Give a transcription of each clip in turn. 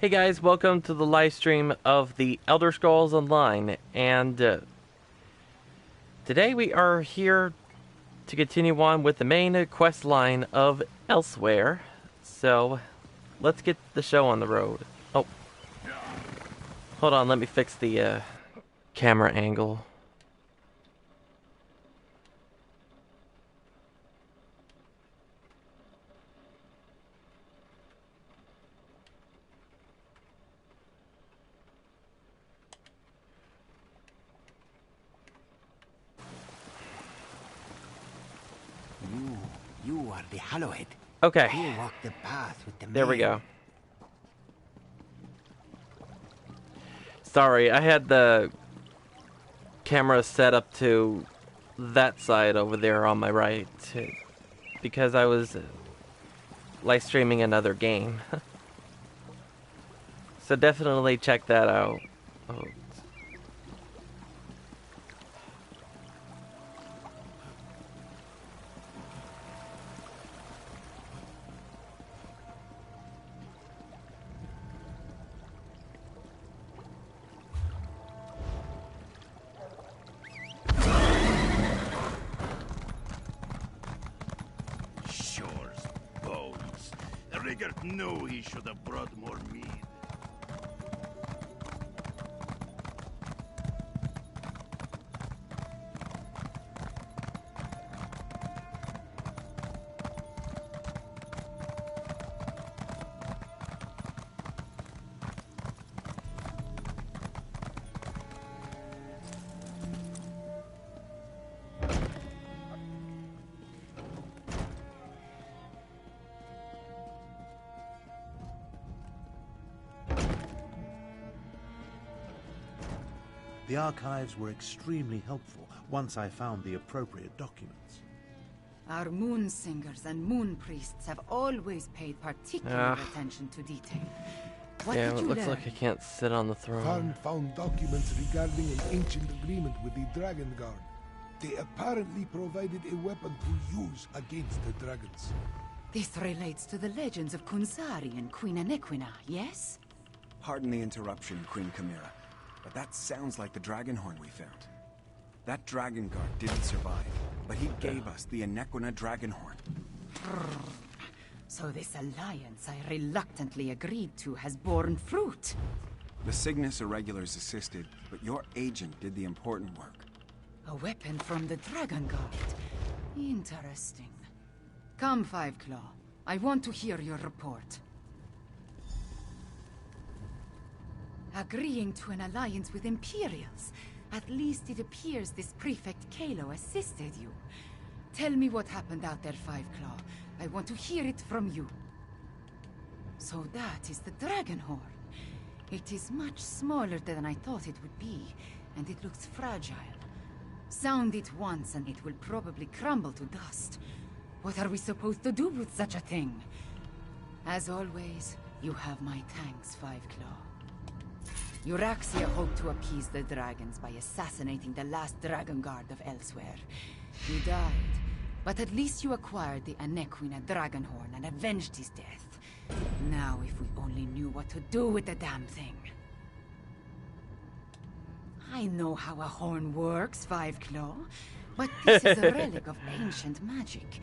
Hey guys, welcome to the live stream of the Elder Scrolls Online, and today we are here to continue on with the main quest line of Elsewhere. So, let's get the show on the road. Oh, hold on, let me fix the camera angle. You are the Hollowhead. Okay, You walk the path with the there we man. go. Sorry, I had the camera set up to that side over there on my right, because I was live streaming another game. So definitely check that out. Oh. Shore's bones. Rigert knew he should have brought more meat. The archives were extremely helpful once I found the appropriate documents. Our moon singers and moon priests have always paid particular attention to detail. What Yeah, did it you looks learn? like I can't sit on the throne. Khan found documents regarding an ancient agreement with the Dragon Guard. They apparently provided a weapon to use against the dragons. This relates to the legends of Kunzari and Queen Anequina, yes? Pardon the interruption, Queen Chimera, but that sounds like the dragon horn we found. That dragon guard didn't survive, but he gave us the Anequina dragon horn. So this alliance I reluctantly agreed to has borne fruit. The Cygnus Irregulars assisted, but your agent did the important work. A weapon from the Dragon Guard. Interesting. Come, Five Claw. I want to hear your report. Agreeing to an alliance with Imperials. At least it appears this Prefect Kalo assisted you. Tell me what happened out there, Five Claw. I want to hear it from you. So that is the Dragon Horn. It is much smaller than I thought it would be, and it looks fragile. Sound it once and it will probably crumble to dust. What are we supposed to do with such a thing? As always, you have my thanks, Five Claw. Euraxia hoped to appease the dragons by assassinating the last Dragon Guard of Elsewhere. He died, but at least you acquired the Anequina Dragon Horn and avenged his death. Now if we only knew what to do with the damn thing. I know how a horn works, Five Claw, but this is a relic of ancient magic.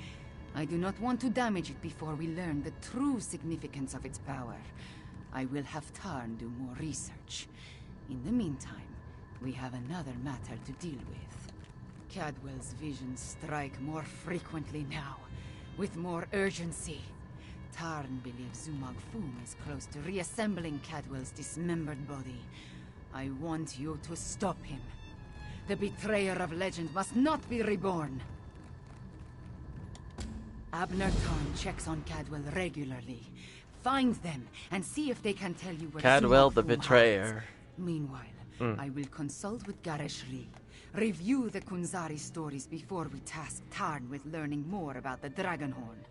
I do not want to damage it before we learn the true significance of its power. I will have Tarn do more research. In the meantime, we have another matter to deal with. Cadwell's visions strike more frequently now, with more urgency. Tarn believes Zumag Fum is close to reassembling Cadwell's dismembered body. I want you to stop him. The betrayer of legend must not be reborn. Abner Tarn checks on Cadwell regularly. Find them and see if they can tell you where Cadwell Zumag the Fum Betrayer. hides. Meanwhile, I will consult with Gareshri. Review the Kunzari stories before we task Tarn with learning more about the Dragon Horn.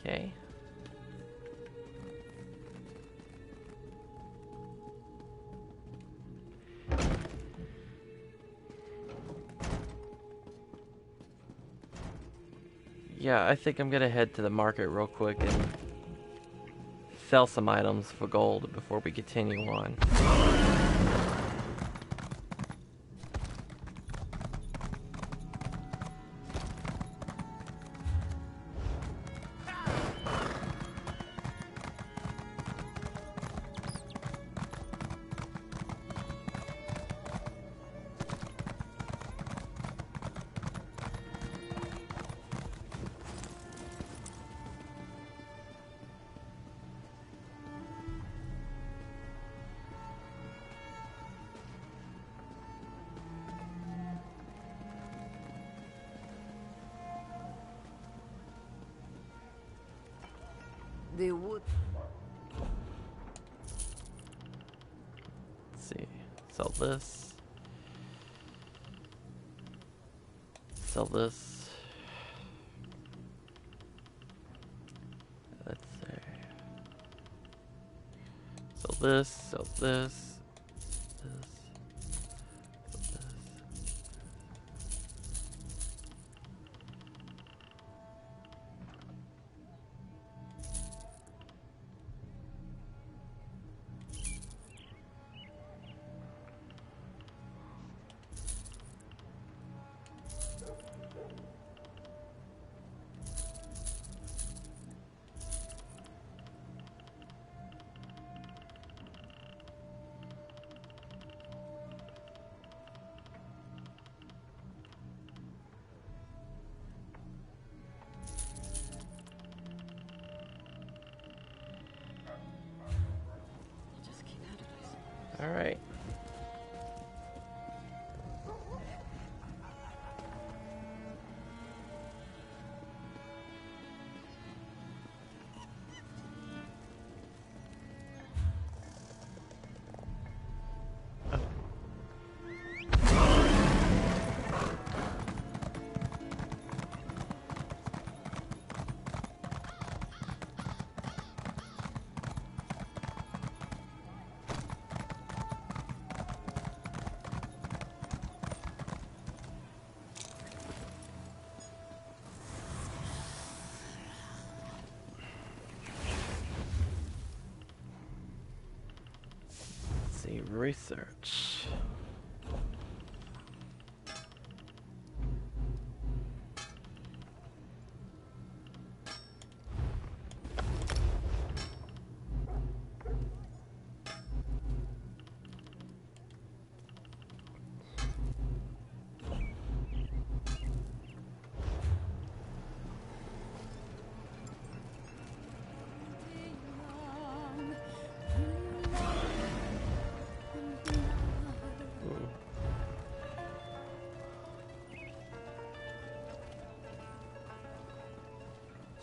Okay. Yeah, I think I'm gonna head to the market real quick and sell some items for gold before we continue on. They would. Let's see. Sell this. Sell this. Let's see. Sell this. Sell this. This. Sell this. All right. Research.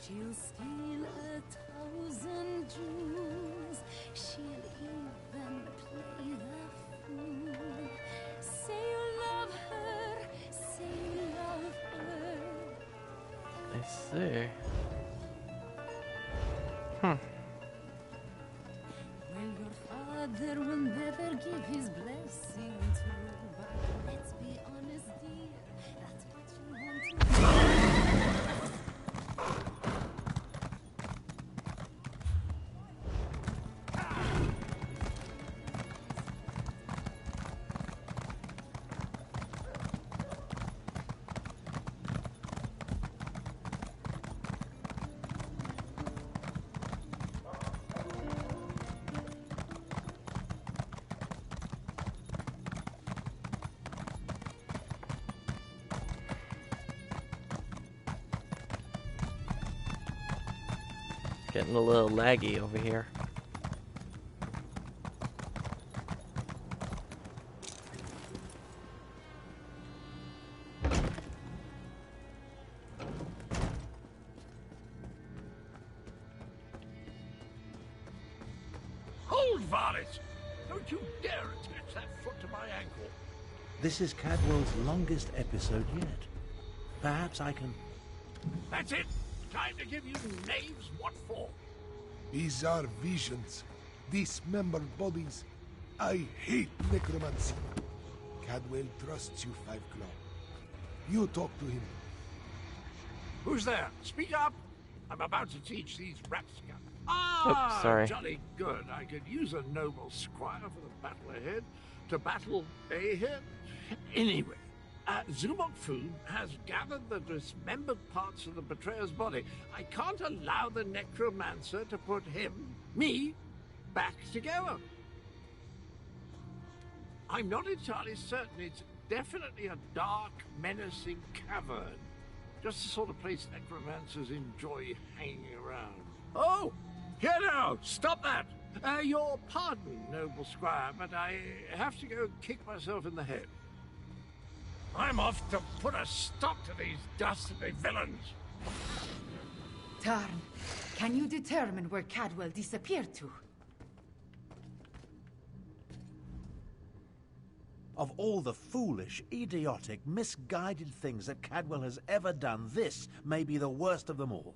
She'll steal 1,000 jewels. She'll even play the fool. Say you love her. Say you love her. I see. Well, your father will never give his blessing to you, but let's be honest, dear. That's what you want to do. Getting a little laggy over here. Hold, varlet! Don't you dare attach that foot to my ankle. This is Cadwell's longest episode yet. Perhaps I can... That's it! Time to give you knaves what for. Bizarre visions. Dismembered bodies. I hate necromancy. Cadwell trusts you, Five Claw. You talk to him. Who's there? Speak up! I'm about to teach these rapscallions Oops, sorry. Jolly good. I could use a noble squire for the battle ahead. To battle ahead? Anyway, Zumok Fu has gathered the dismembered parts of the betrayer's body. I can't allow the necromancer to put me, back together. I'm not entirely certain. It's definitely a dark, menacing cavern. Just the sort of place necromancers enjoy hanging around. Oh! Here now! Stop that! Your pardon, noble squire, but I have to go kick myself in the head. I'm off to put a stop to these dastardly villains. Tarn, can you determine where Cadwell disappeared to? Of all the foolish, idiotic, misguided things that Cadwell has ever done, this may be the worst of them all.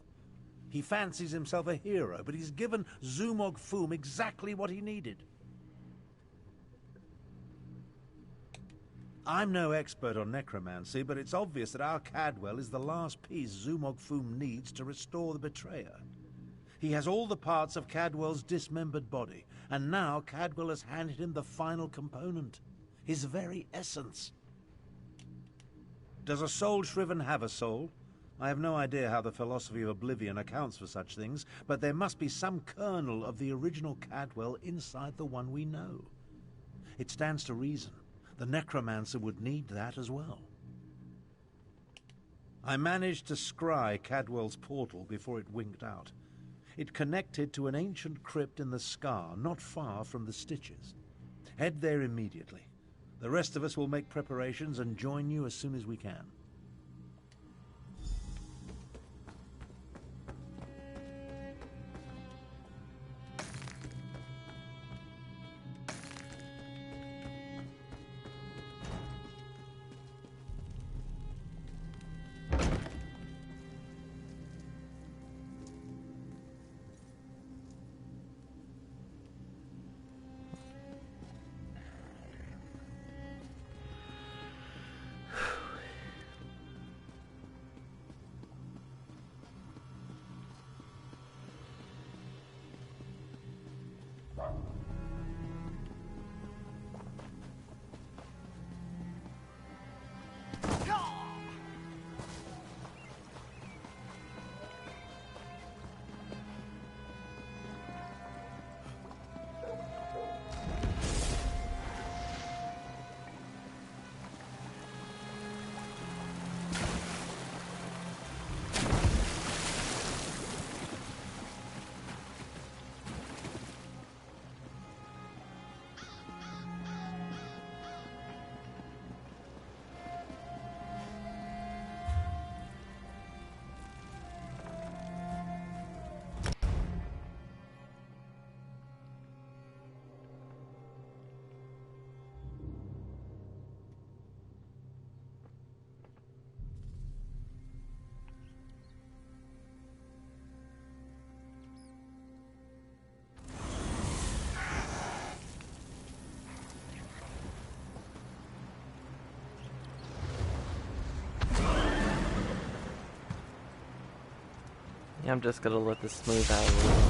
He fancies himself a hero, but he's given Zumog Foom exactly what he needed. I'm no expert on necromancy, but it's obvious that our Cadwell is the last piece Zumog Foom needs to restore the betrayer. He has all the parts of Cadwell's dismembered body, and now Cadwell has handed him the final component, his very essence. Does a soul shriven have a soul? I have no idea how the philosophy of oblivion accounts for such things, but there must be some kernel of the original Cadwell inside the one we know. It stands to reason the necromancer would need that as well. I managed to scry Cadwell's portal before it winked out. It connected to an ancient crypt in the Scar, not far from the Stitches. Head there immediately. The rest of us will make preparations and join you as soon as we can. Yeah, I'm just gonna let this smooth out a little.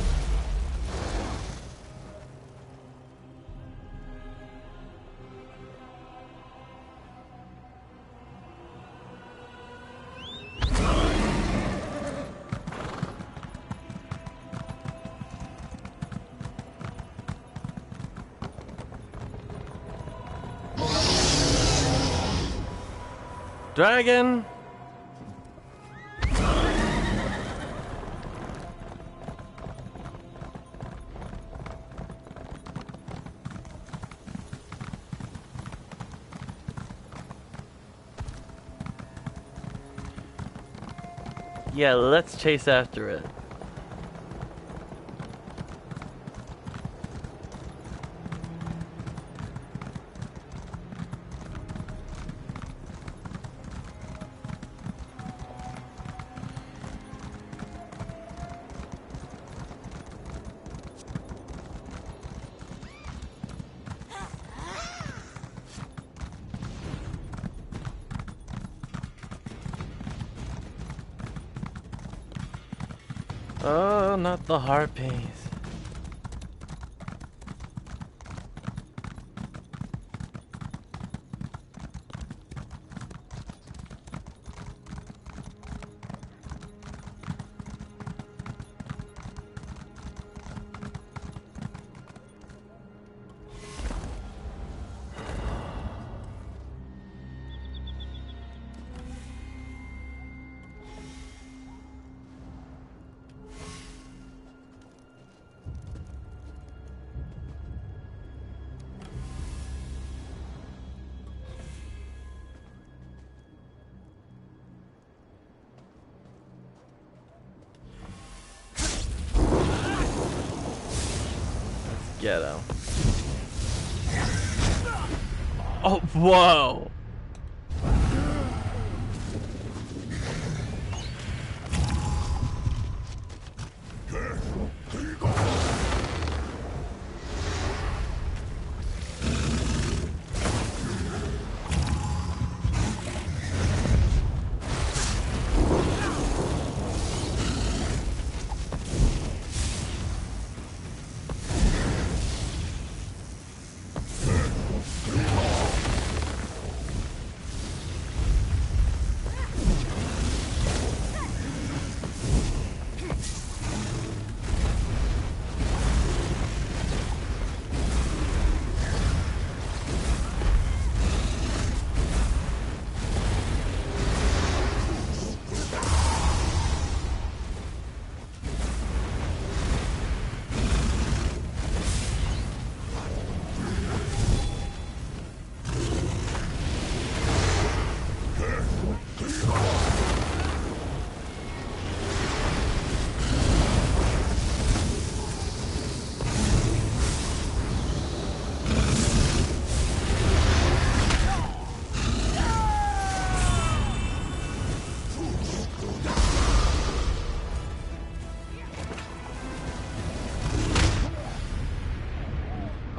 Dragon! Yeah, let's chase after it. Oh, not the harpies. Ghetto. Oh, whoa!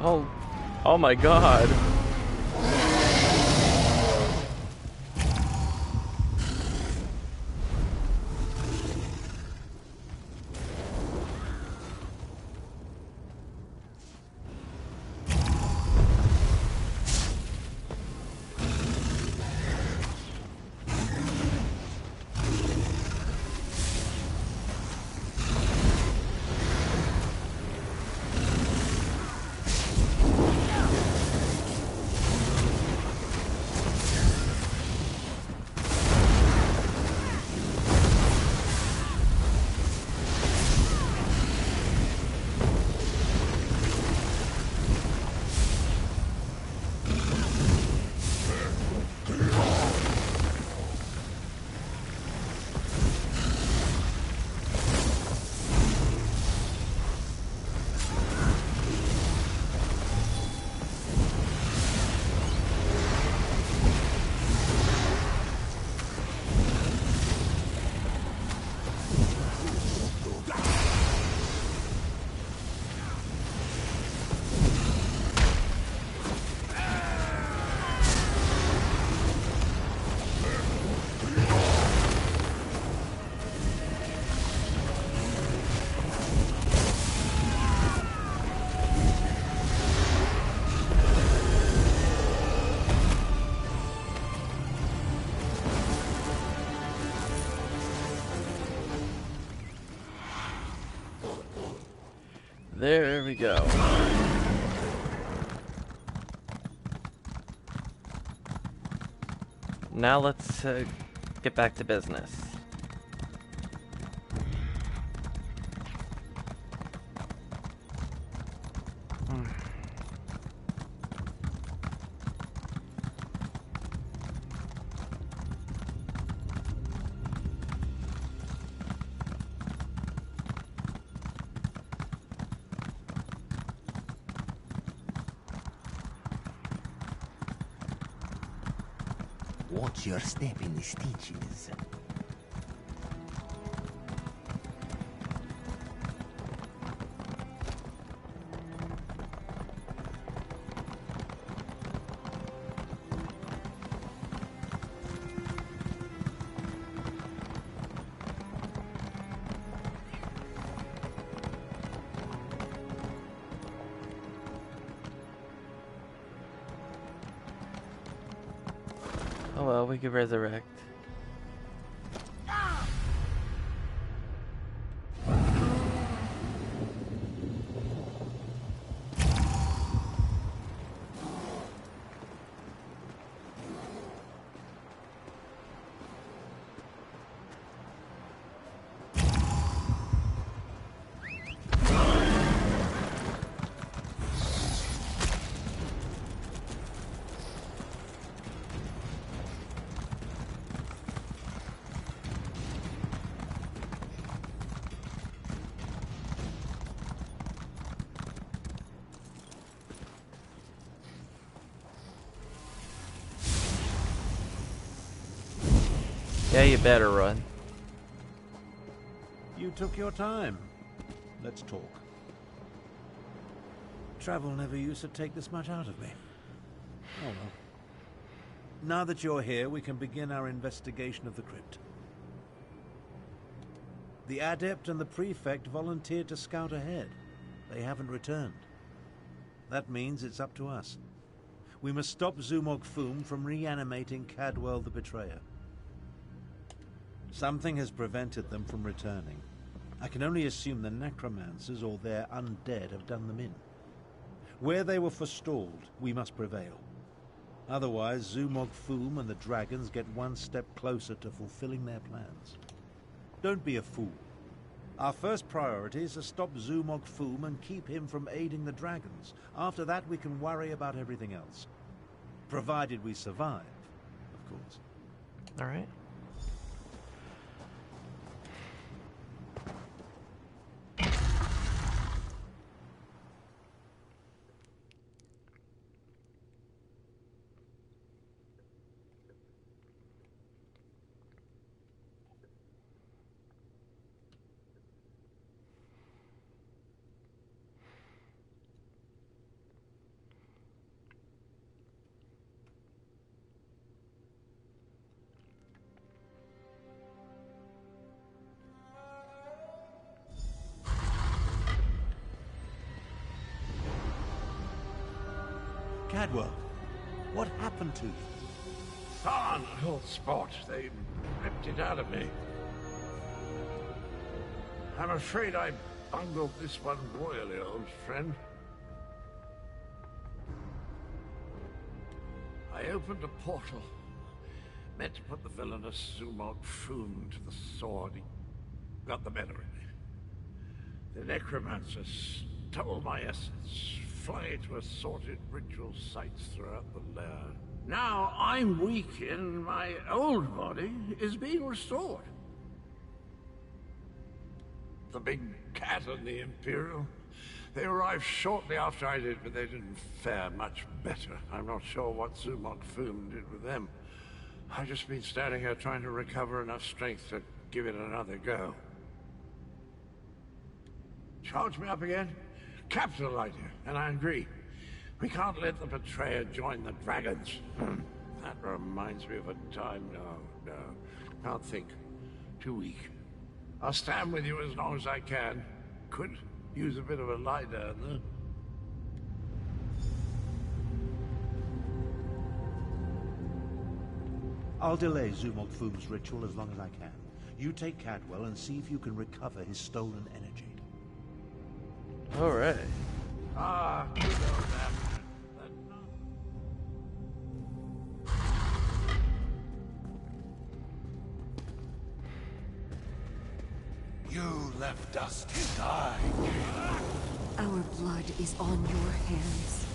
Oh, oh my god. There we go. Now let's get back to business. Watch your step in the stitches. Oh well, we could resurrect. Yeah, you better run. You took your time. Let's talk. Travel never used to take this much out of me. Oh well. Now that you're here, we can begin our investigation of the crypt. The Adept and the Prefect volunteered to scout ahead. They haven't returned. That means it's up to us. We must stop Zumog Foom from reanimating Cadwell the Betrayer. Something has prevented them from returning. I can only assume the necromancers or their undead have done them in. Where they were forestalled, we must prevail. Otherwise, Zumog Foom and the dragons get one step closer to fulfilling their plans. Don't be a fool. Our first priority is to stop Zumog Foom and keep him from aiding the dragons. After that, we can worry about everything else. Provided we survive, of course. All right. Cadwell, what happened to you? Darn old spot. They ripped it out of me. I'm afraid I bungled this one royally, old friend. I opened a portal. Meant to put the villainous Zumog Foom to the sword. He got the better of me. The necromancers stole my essence, flung it to assorted ritual sites throughout the lair. Now I'm weak and my old body is being restored. The big cat and the Imperial, they arrived shortly after I did, but they didn't fare much better. I'm not sure what Zumog Foom did with them. I've just been standing here trying to recover enough strength to give it another go. Charge me up again? Capital idea, and I agree. We can't let the betrayer join the dragons. That reminds me of a time. No. Can't think. Too weak. I'll stand with you as long as I can. Could use a bit of a lie down, though. I'll delay Zumog Foom's ritual as long as I can. You take Cadwell and see if you can recover his stolen energy. All right. Ah, you know that. You left us to die. Our blood is on your hands.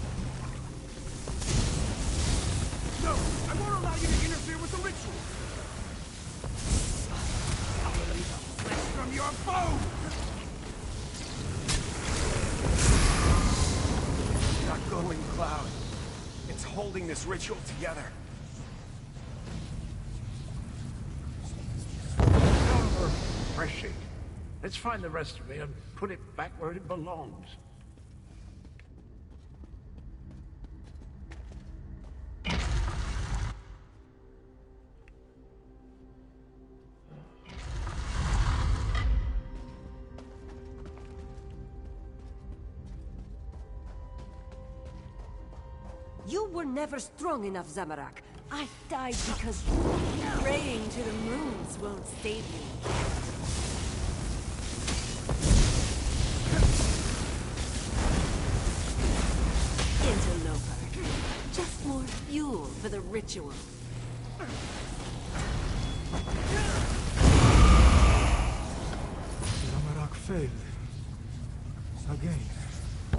No! I won't allow you to interfere with the ritual! I will eat the flesh from your bone! That glowing cloud. It's holding this ritual together. So refreshing. Let's find the rest of me and put it back where it belongs. You were never strong enough, Zamorak. I died because praying to the moons won't save you. Interloper. Just more fuel for the ritual. Yamarak failed. Again.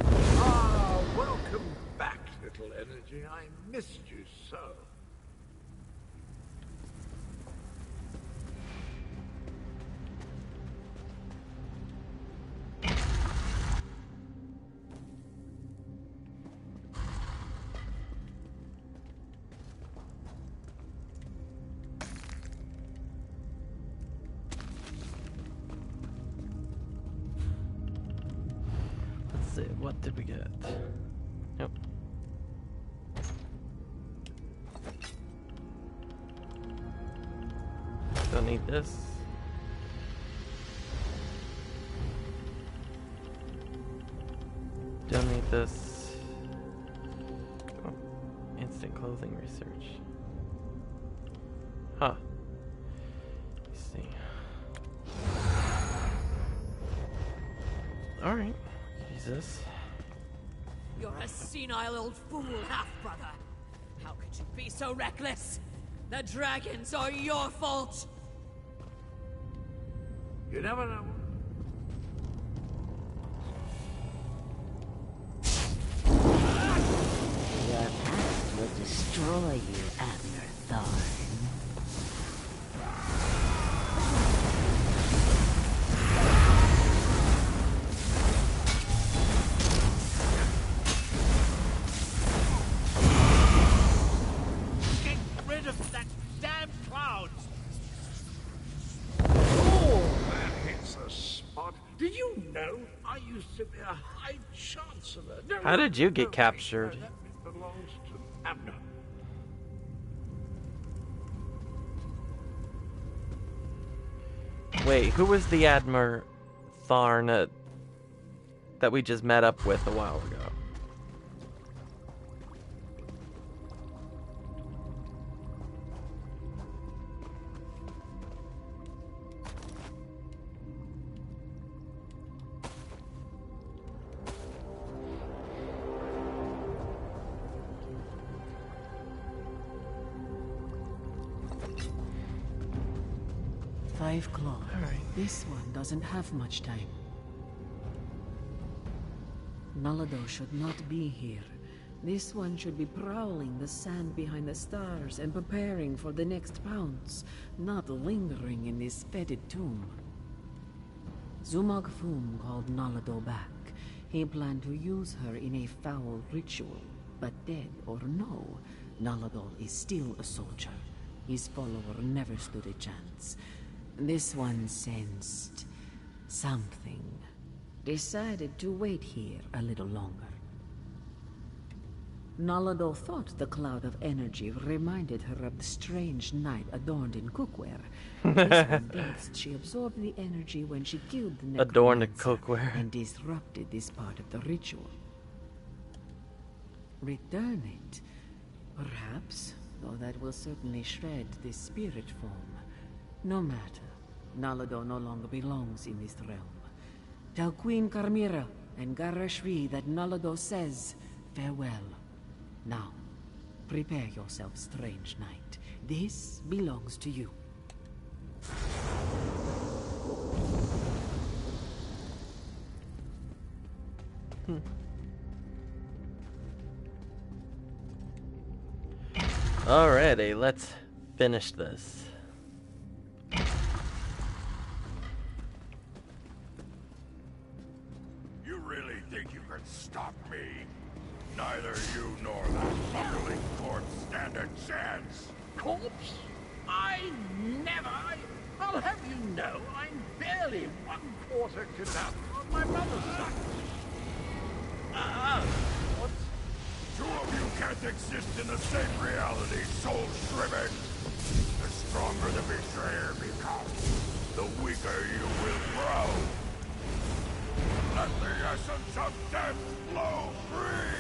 Ah, welcome back, little energy. I missed you so. Let's see, what did we get? Nope. Don't need this. Don't need this. Oh, instant clothing research. Huh. Let's see. Alright. Use this. You're a senile old fool, half-brother. How could you be so reckless? The dragons are your fault! You never know. Your past will destroy you, Abner Thorn. Get rid of that damn cloud! Oh, that hits the spot. Did you know I used to be a High Chancellor? No, How did you get no, captured? No, that belongs to Abner. Wait, who was the Admiral Tharn that we just met up with a while ago? Five Claw. This one doesn't have much time. Nalado should not be here. This one should be prowling the sand behind the stars and preparing for the next pounce, not lingering in this fetid tomb. Zumog Fum called Nalado back. He planned to use her in a foul ritual, but dead or no, Nalado is still a soldier. His follower never stood a chance. This one sensed something. Decided to wait here a little longer. Nalado thought the cloud of energy reminded her of the strange knight adorned in cookware. This one thinks she absorbed the energy when she killed the Adorned in necromancer cookware. and disrupted this part of the ritual. Return it, perhaps, though that will certainly shred this spirit form. No matter, Nalado no longer belongs in this realm. Tell Queen Carmira and Garashri that Nalado says farewell. Now, prepare yourself, strange knight. This belongs to you. Alrighty, let's finish this. You really think you can stop me? Neither you nor that bumbling corpse stand a chance. Corpse? I'll have you know, I'm barely 1/4 cadaver on my mother's side. What? Two of you can't exist in the same reality, soul shriven. The stronger the betrayer becomes, the weaker you will grow. Let the essence of death flow free!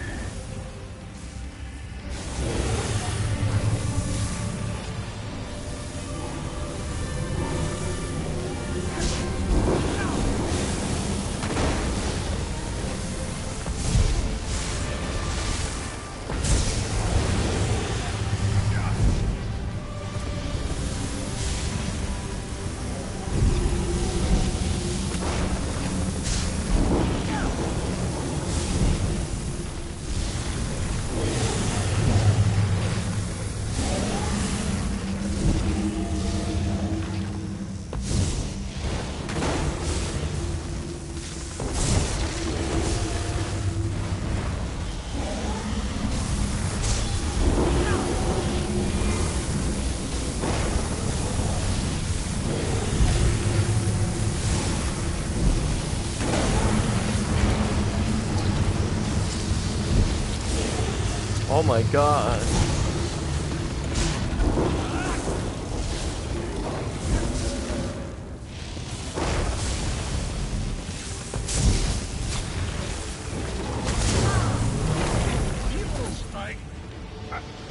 Oh my god.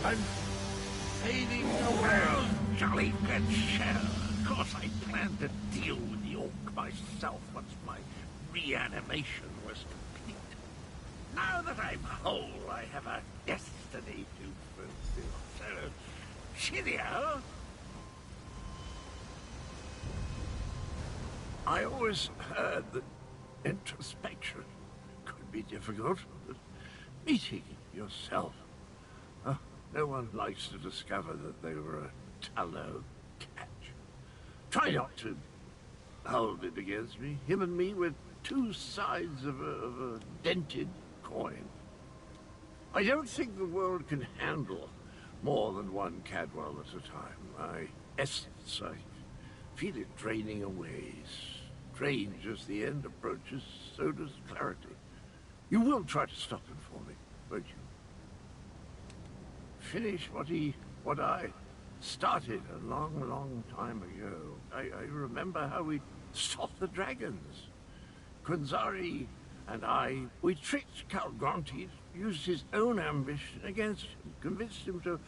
I'm fading away. Jolly good shell. Of course, I planned to deal with the orc myself once my reanimation was complete. Now that I'm whole, I have a destiny to fulfill. So, cheerio. I always heard that introspection could be difficult, but meeting yourself. No one likes to discover that they were a tallow catch. Try not to hold it against me. Him and me were two sides of a dented coin. I don't think the world can handle more than one Cadwell at a time. My essence, I feel it draining away. Strange as the end approaches, so does clarity. You will try to stop him for me, won't you? Finish what I started a long, long time ago. I remember how we stopped the dragons. Kunzari and we tricked Count Gronti, used his own ambition against him, convinced him to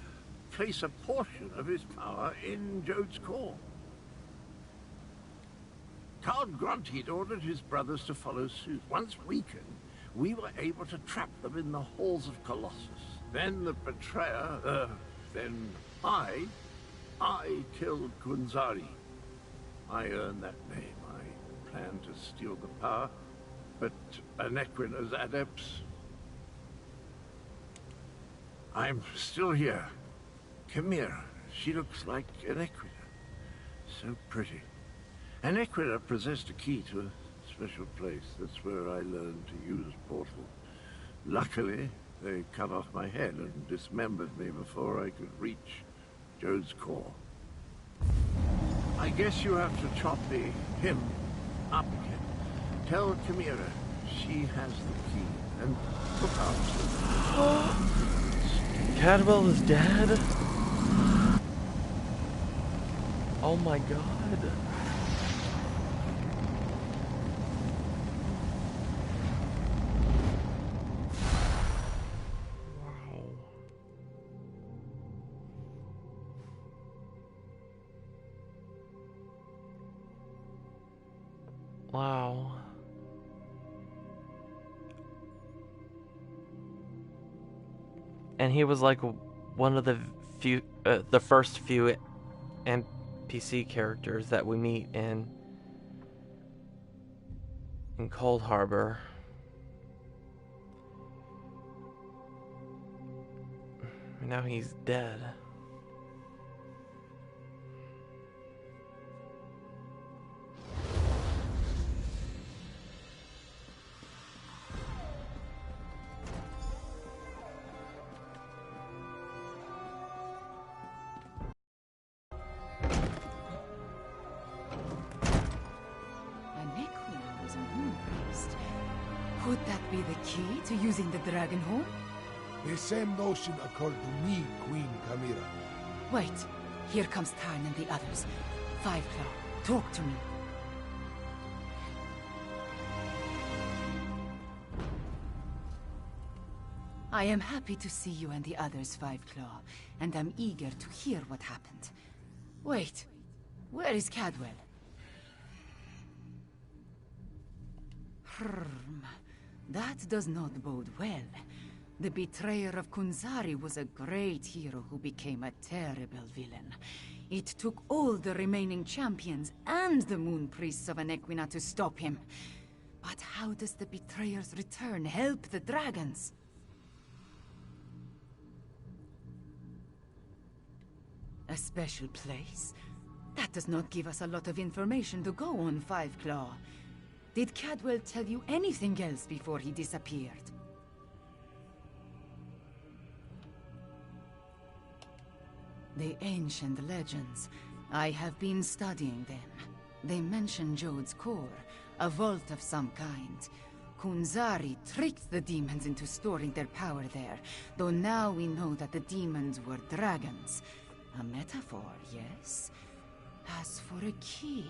place a portion of his power in Jode's core. Count Gronti ordered his brothers to follow suit. Once weakened, we were able to trap them in the halls of Colossus. Then the betrayer, then I killed Kunzari. I earned that name. I planned to steal the power, but Anequina's adepts... I'm still here. Chimera, she looks like Anequina. So pretty. Anequina possessed a key to a special place. That's where I learned to use portal. Luckily, they cut off my head and dismembered me before I could reach Jode's core. I guess you have to chop him up again. Tell Chimera she has the key and look out. Cadwell is dead? Oh my god. Wow. And he was like one of the first few NPC characters that we meet in Cold Harbor. Now he's dead. Could that be the key to using the dragon horn? The same notion occurred to me, Queen Chimera. Wait, here comes Tarn and the others. Five Claw, talk to me. I am happy to see you and the others, Five Claw, and I'm eager to hear what happened. Wait, where is Cadwell? That does not bode well. The betrayer of Kunzari was a great hero who became a terrible villain. It took all the remaining champions and the moon priests of Anequina to stop him. But how does the betrayer's return help the dragons? A special place? That does not give us a lot of information to go on, Five Claw. Did Cadwell tell you anything else before he disappeared? The ancient legends. I have been studying them. They mention Jode's core, a vault of some kind. Kunzari tricked the demons into storing their power there, though now we know that the demons were dragons. A metaphor, yes? As for a key...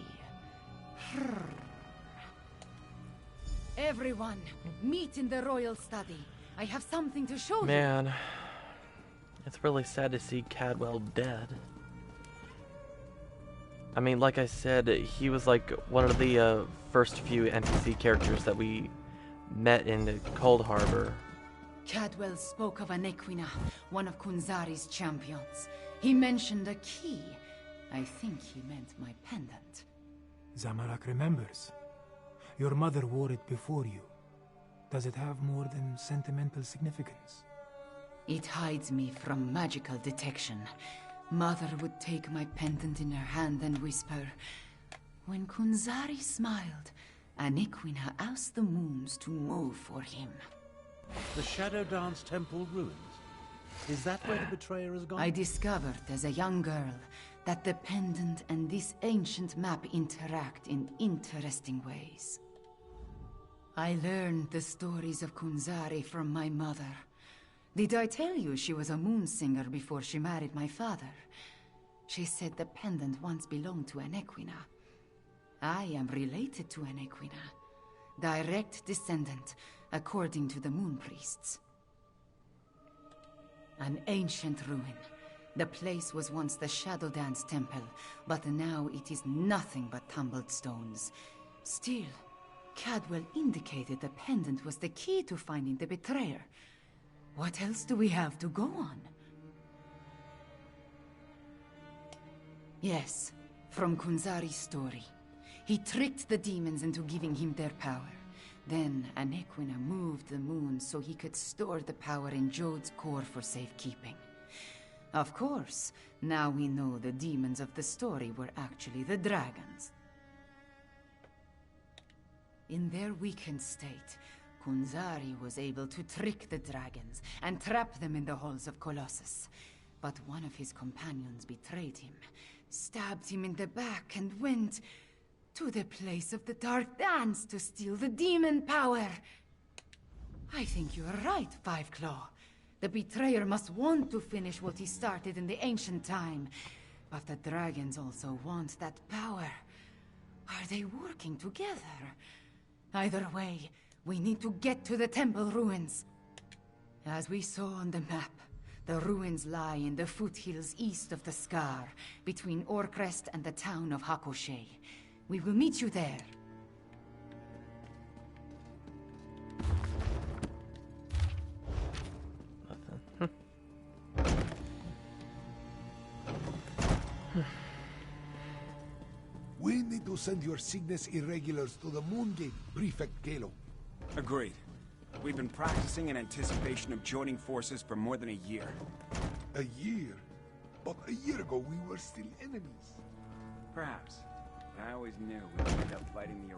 Everyone, meet in the royal study. I have something to show you. Man, it's really sad to see Cadwell dead. I mean, like I said, he was like one of the first few NPC characters that we met in Cold Harbor. Cadwell spoke of an Equina, one of Kunzari's champions. He mentioned a key. I think he meant my pendant. Zamalak remembers. Your mother wore it before you. Does it have more than sentimental significance? It hides me from magical detection. Mother would take my pendant in her hand and whisper, "When Kunzari smiled, an Equina asked the moons to move for him." The Shadow Dance Temple ruins? Is that where the betrayer has gone? I discovered as a young girl that the pendant and this ancient map interact in interesting ways. I learned the stories of Kunzari from my mother. Did I tell you she was a moon singer before she married my father? She said the pendant once belonged to an Equina. I am related to an Equina. Direct descendant, according to the moon priests. An ancient ruin. The place was once the Shadow Dance Temple, but now it is nothing but tumbled stones. Still, Cadwell indicated the pendant was the key to finding the betrayer. What else do we have to go on? Yes, from Kunzari's story. He tricked the demons into giving him their power. Then an Equina moved the moon so he could store the power in Jode's core for safekeeping. Of course, now we know the demons of the story were actually the dragons. In their weakened state, Kunzari was able to trick the dragons and trap them in the halls of Colossus. But one of his companions betrayed him, stabbed him in the back, and went to the place of the Dark Dance to steal the demon power. I think you are right, Five Claw. The betrayer must want to finish what he started in the ancient time. But the dragons also want that power. Are they working together? Either way, we need to get to the temple ruins. As we saw on the map, the ruins lie in the foothills east of the Scar, between Orcrest and the town of Hakoshe. We will meet you there. We need to send your Cygnus irregulars to the Moon Gate, Prefect Kalo. Agreed. We've been practicing in anticipation of joining forces for more than a year. A year? But a year ago we were still enemies. Perhaps. I always knew we'd end up fighting the...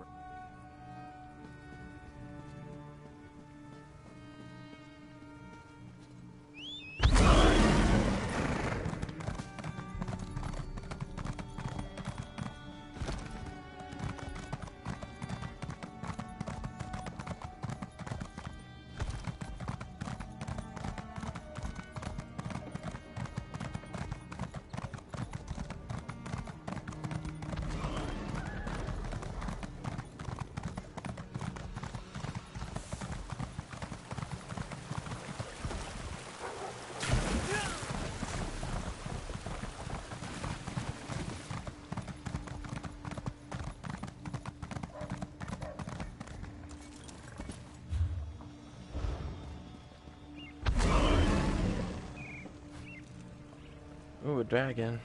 Ooh, a dragon.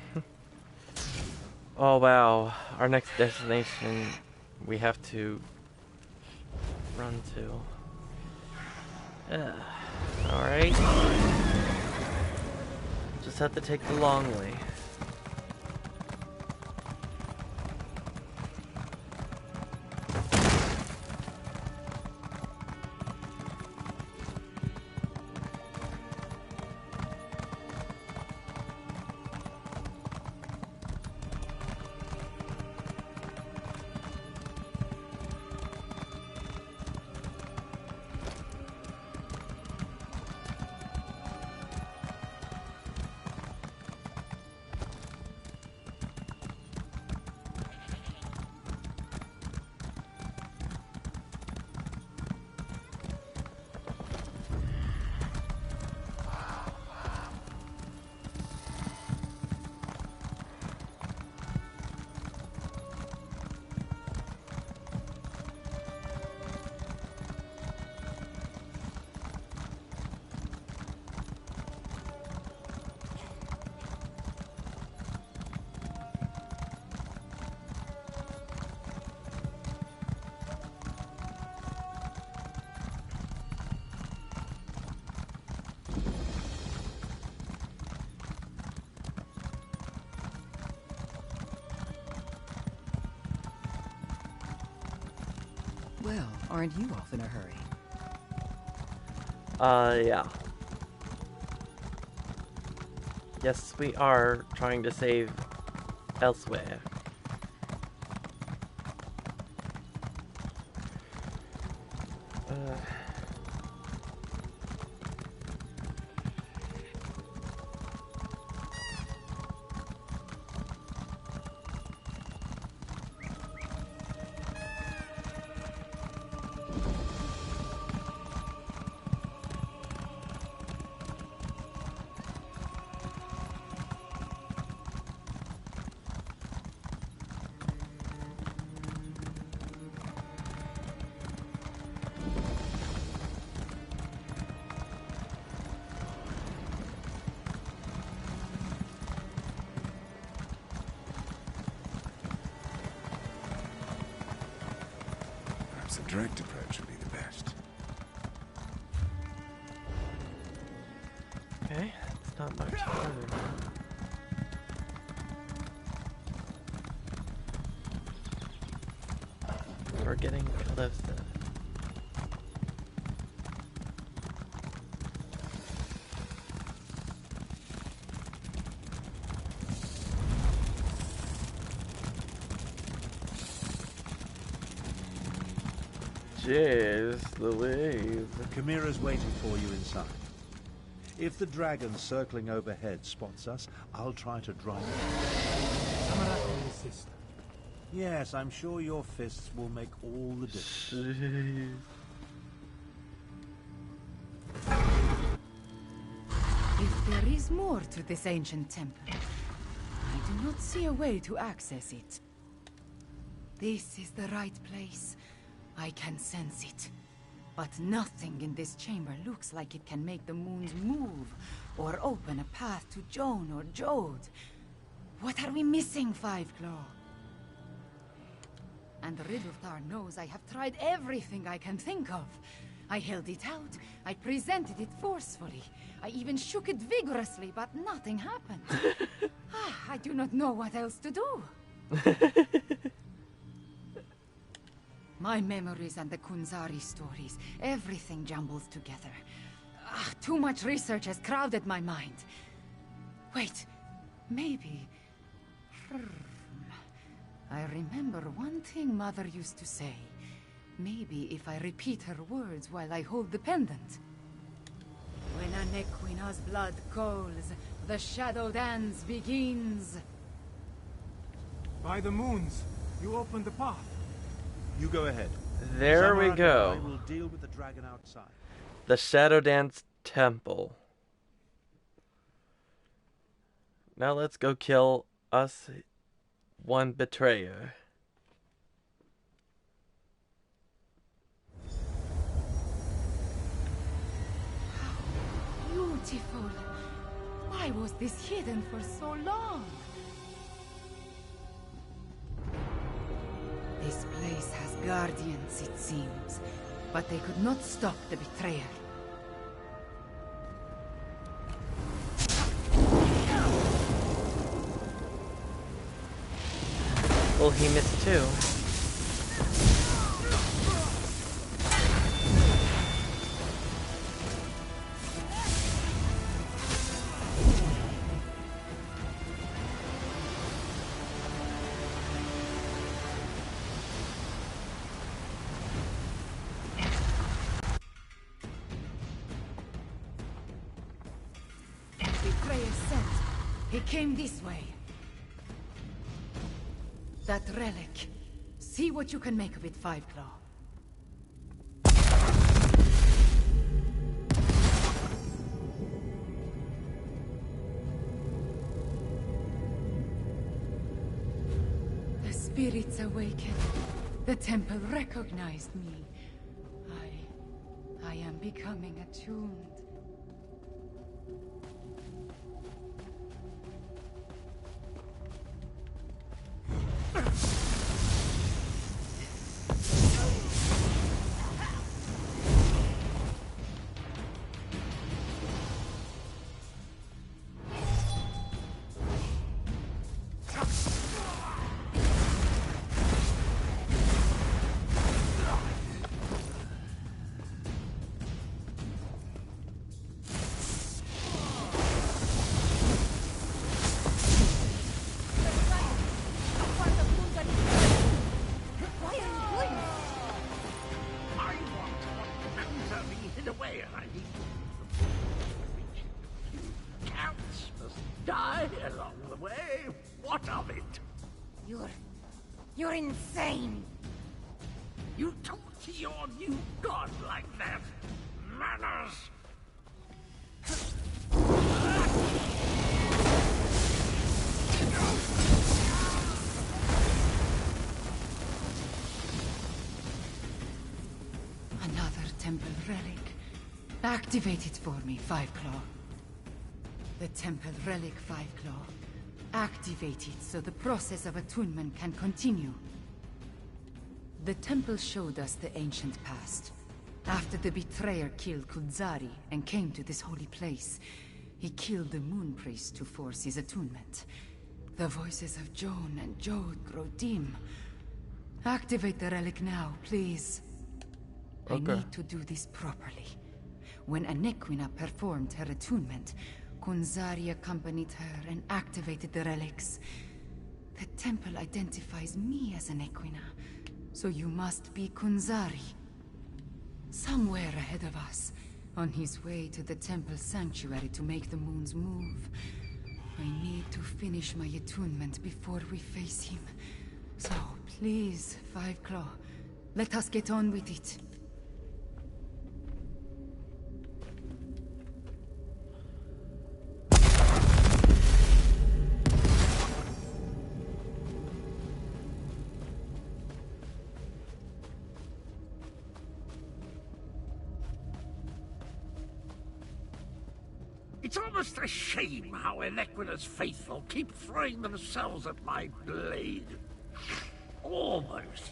Oh wow, our next destination we have to run to. Alright. Just have to take the long way. Aren't you off in a hurry? Yeah. Yes, we are trying to save elsewhere. Perhaps a direct approach would be the best. Okay, it's not much further now. We're getting Calista. Jeez Louise. Chimera's waiting for you inside. If the dragon circling overhead spots us, I'll try to drive it. Samara will assist. Yes, I'm sure your fists will make all the difference. If there is more to this ancient temple, I do not see a way to access it. This is the right place. I can sense it. But nothing in this chamber looks like it can make the moons move, or open a path to Joan or Jode. What are we missing, Fiveclaw? And Riddlethar knows I have tried everything I can think of. I held it out, I presented it forcefully, I even shook it vigorously, but nothing happened. I do not know what else to do. My memories and the Kunzari stories, everything jumbles together. Too much research has crowded my mind. Wait, maybe... I remember one thing Mother used to say. Maybe if I repeat her words while I hold the pendant. When an Equina's blood calls, the shadow dance begins. By the moons, you opened the path. You go ahead. There we Samara go. and I will deal with the dragon outside. The Shadow Dance Temple. Now let's go kill us one betrayer. Beautiful. Why was this hidden for so long? This place has guardians, it seems, but they could not stop the betrayer. Well, he missed too. He came this way. That relic. See what you can make of it, Fiveclaw. The spirits awakened. The temple recognized me. I am becoming attuned. away, and I need to reach it. Counts must die along the way. What of it? You're insane. You talk to your new god like that? Manners! Another temple relic. Activate it for me, Five Claw. The temple relic, Five Claw. Activate it so the process of attunement can continue. The temple showed us the ancient past. After the betrayer killed Kudzari and came to this holy place, he killed the moon priest to force his attunement. The voices of Joan and Jode grow dim. Activate the relic now, please. Okay. I need to do this properly. When Anequina performed her attunement, Kunzari accompanied her and activated the relics. The temple identifies me as Anequina, so you must be Kunzari. Somewhere ahead of us, on his way to the temple sanctuary to make the moons move. I need to finish my attunement before we face him. So, please, Five Claw, let us get on with it. It's almost a shame how Enequina's faithful keep throwing themselves at my blade. Almost.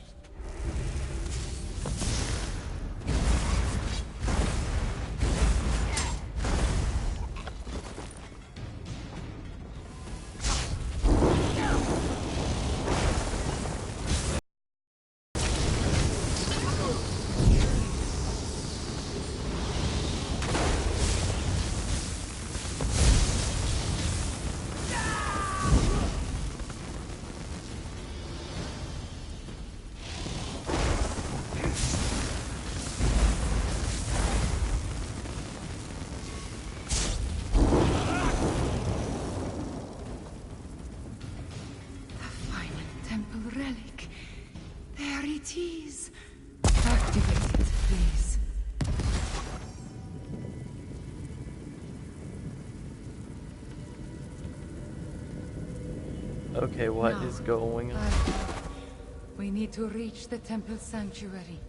Relic. There it is. Activate it, please. Okay, what is going on? We need to reach the temple sanctuary.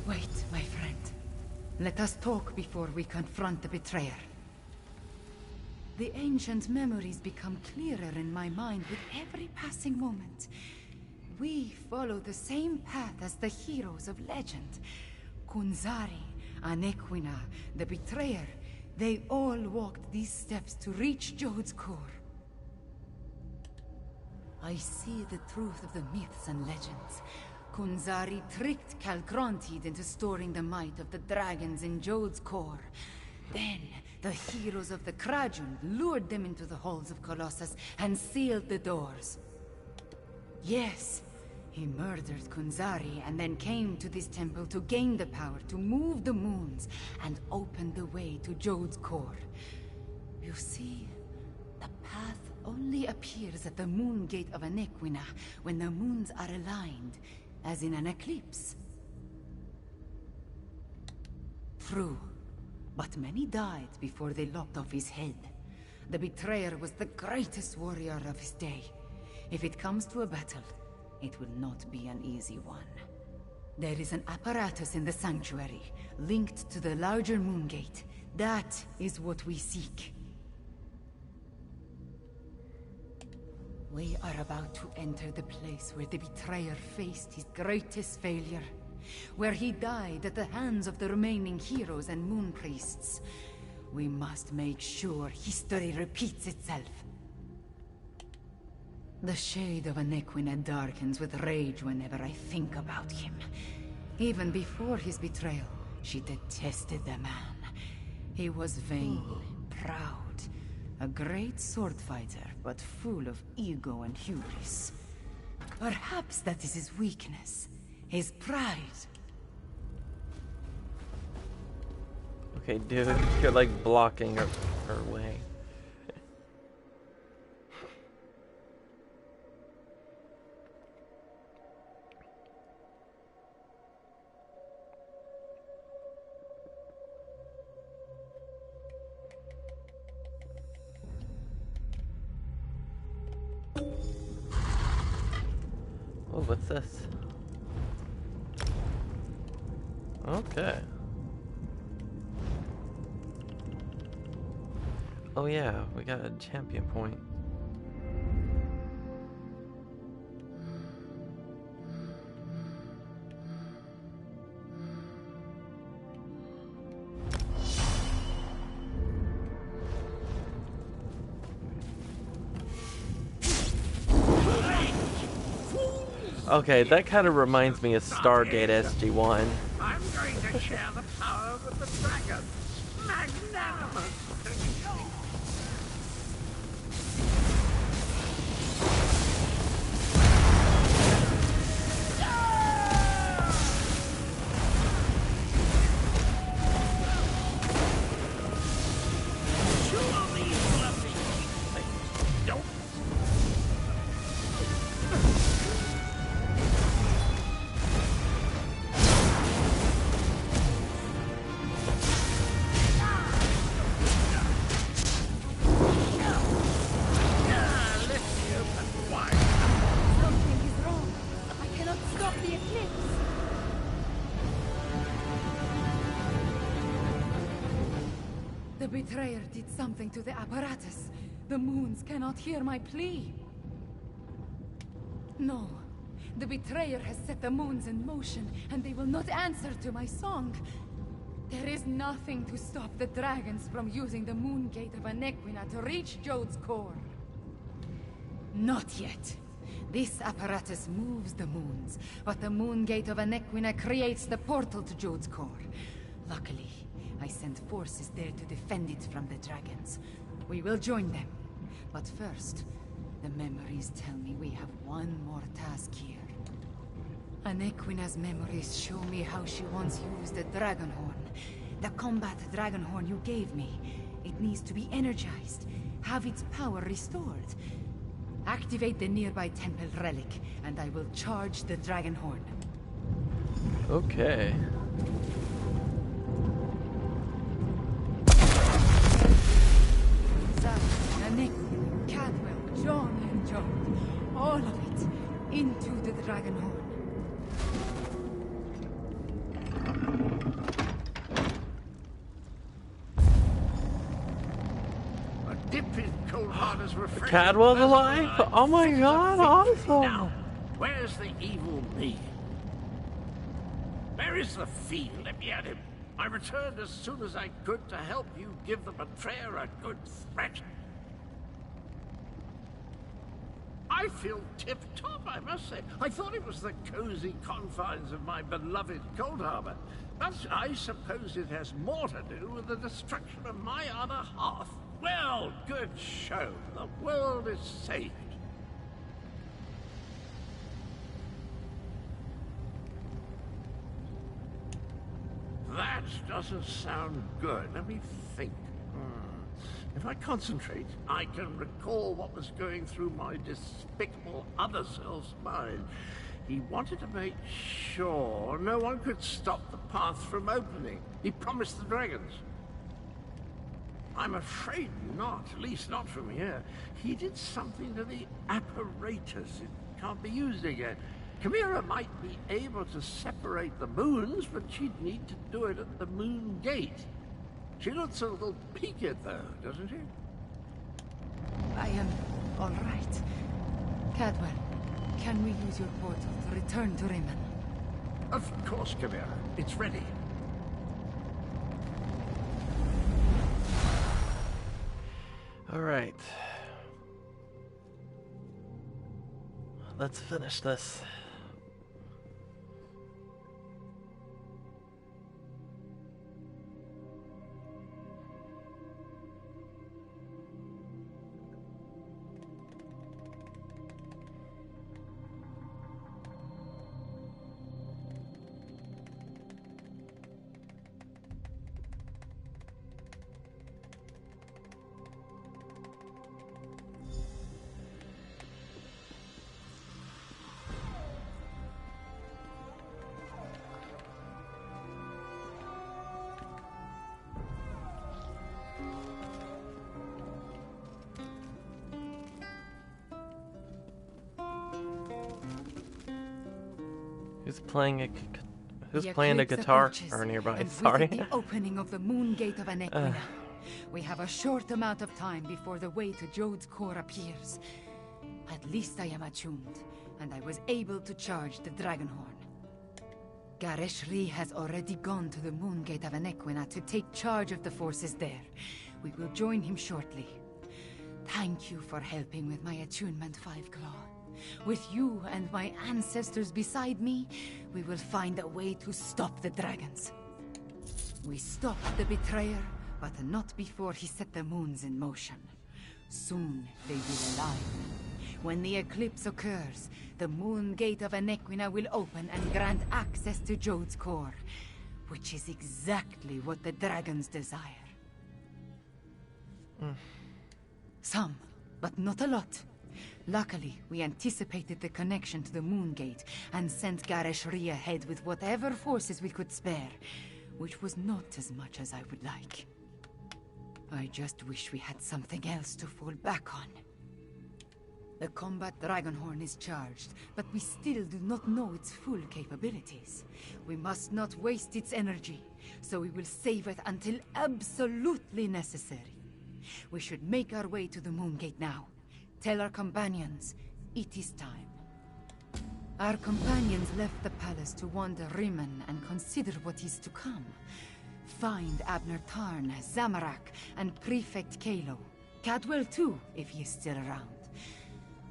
Wait, my friend. Let us talk before we confront the betrayer. The ancient memories become clearer in my mind with every passing moment. We follow the same path as the heroes of legend. Kunzari, Anequina, the betrayer, they all walked these steps to reach Jode's core. I see the truth of the myths and legends. Kunzari tricked Calgrontiid into storing the might of the dragons in Jode's core. Then, the heroes of the Krajun lured them into the halls of Colossus and sealed the doors. Yes, he murdered Kunzari and then came to this temple to gain the power to move the moons and open the way to Jode's core. You see, the path only appears at the moon gate of Anequina when the moons are aligned, as in an eclipse. True, but many died before they lopped off his head. The betrayer was the greatest warrior of his day. If it comes to a battle, it will not be an easy one. There is an apparatus in the sanctuary, linked to the larger moon gate. That is what we seek. We are about to enter the place where the betrayer faced his greatest failure. Where he died at the hands of the remaining heroes and moon priests. We must make sure history repeats itself. The shade of Anequina darkens with rage whenever I think about him. Even before his betrayal, she detested the man. He was vain, proud, A great sword fighter, but full of ego and hubris. Perhaps that is his weakness. His pride. Okay, dude, you're like blocking her way. Oh, what's this? Okay. Oh yeah, we got a champion point. Okay, that kind of reminds me of Stargate SG-1. I'm going to share the power with the dragon. Magnanimous. The betrayer did something to the apparatus. The moons cannot hear my plea. No. The betrayer has set the moons in motion, and they will not answer to my song. There is nothing to stop the dragons from using the moon gate of Anequina to reach Jode's core. Not yet. This apparatus moves the moons, but the moon gate of Anequina creates the portal to Jode's core. Luckily, I sent forces there to defend it from the dragons. We will join them. But first, the memories tell me we have one more task here. Anequina's memories show me how she once used the Dragonhorn. The combat Dragonhorn you gave me. It needs to be energized, have its power restored. Activate the nearby temple relic, and I will charge the Dragonhorn. Okay. Anequina, Cadwell, John, and John. All of it into the Dragonhorn. A dip in cold water's refreshing. Cadwell's alive? Oh my god, awesome! Now, where's the evil me? Where is the fiend? Let me at him. I returned as soon as I could to help you give the betrayer a good threat. I feel tip-top, I must say. I thought it was the cozy confines of my beloved Cold Harbor. But I suppose it has more to do with the destruction of my other half. Well, good show. The world is saved. That doesn't sound good. Let me think. If I concentrate, I can recall what was going through my despicable other self's mind. He wanted to make sure no one could stop the path from opening. He promised the dragons. I'm afraid not, at least not from here. He did something to the apparatus. It can't be used again. Chimera might be able to separate the moons, but she'd need to do it at the moon gate. She looks a little peaked, though, doesn't she? I am all right. Cadwell, can we use your portal to return to Riemann? Of course, Chimera. It's ready. Alright. Let's finish this. Who's playing a The playing a eclipse guitar approaches, or nearby? and Sorry. with it the opening of the moon gate of Anequina. We have a short amount of time before the way to Jode's core appears. At least I am attuned, and I was able to charge the Dragonhorn. Gareshri has already gone to the moon gate of Anequina to take charge of the forces there. We will join him shortly. Thank you for helping with my attunement, Fiveclaw. With you and my ancestors beside me, we will find a way to stop the dragons. We stopped the betrayer, but not before he set the moons in motion. Soon they will align. When the eclipse occurs, the moon gate of Anequina will open and grant access to Jode's core, which is exactly what the dragons desire. Some, but not a lot. Luckily, we anticipated the connection to the moon gate and sent Gareshri ahead with whatever forces we could spare, which was not as much as I would like. I just wish we had something else to fall back on. The combat Dragonhorn is charged, but we still do not know its full capabilities. We must not waste its energy, so we will save it until absolutely necessary. We should make our way to the moon gate now. Tell our companions, it is time. Our companions left the palace to wander Rimmon and consider what is to come. Find Abner Tarn, Zamorak, and Prefect Kalo. Cadwell too, if he is still around.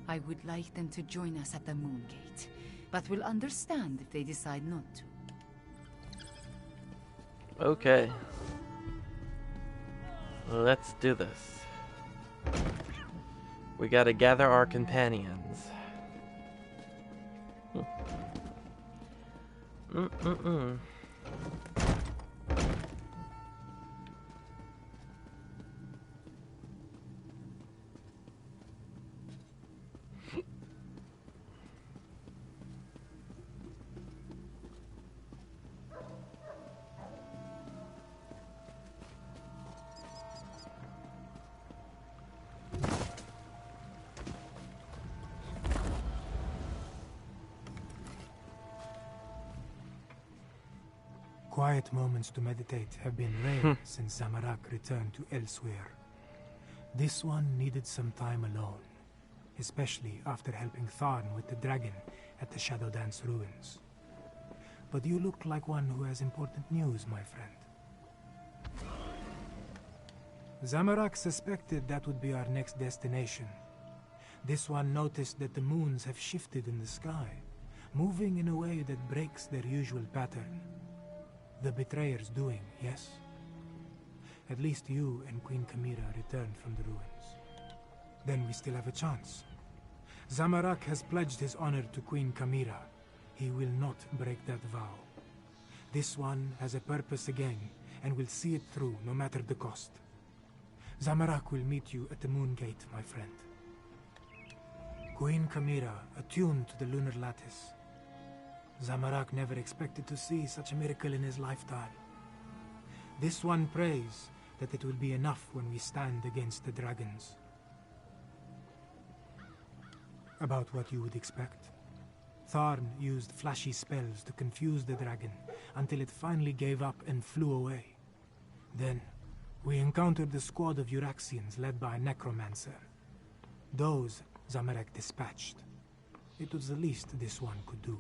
I would like them to join us at the moon gate, but will understand if they decide not to. Okay. Let's do this. We gotta gather our companions. Quiet moments to meditate have been rare since Zamorak returned to Elsewhere. This one needed some time alone, especially after helping Tharn with the dragon at the Shadow Dance ruins. But you look like one who has important news, my friend. Zamorak suspected that would be our next destination. This one noticed that the moons have shifted in the sky, moving in a way that breaks their usual pattern. The betrayer's doing, yes? At least you and Queen Chimera returned from the ruins. Then we still have a chance. Zamorak has pledged his honor to Queen Chimera. He will not break that vow. This one has a purpose again, and will see it through no matter the cost. Zamorak will meet you at the moon gate, my friend. Queen Chimera, attuned to the lunar lattice. Zamorak never expected to see such a miracle in his lifetime. This one prays that it will be enough when we stand against the dragons. About what you would expect. Tharn used flashy spells to confuse the dragon until it finally gave up and flew away. Then, we encountered a squad of Euraxians led by a necromancer. Those Zamorak dispatched. It was the least this one could do.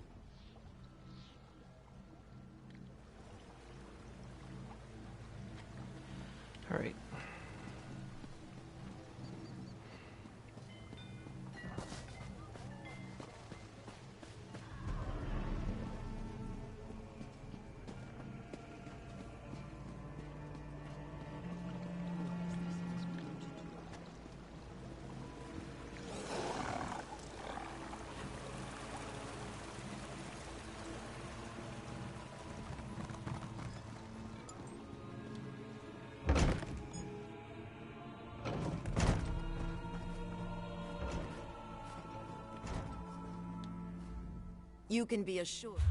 All right. You can be assured.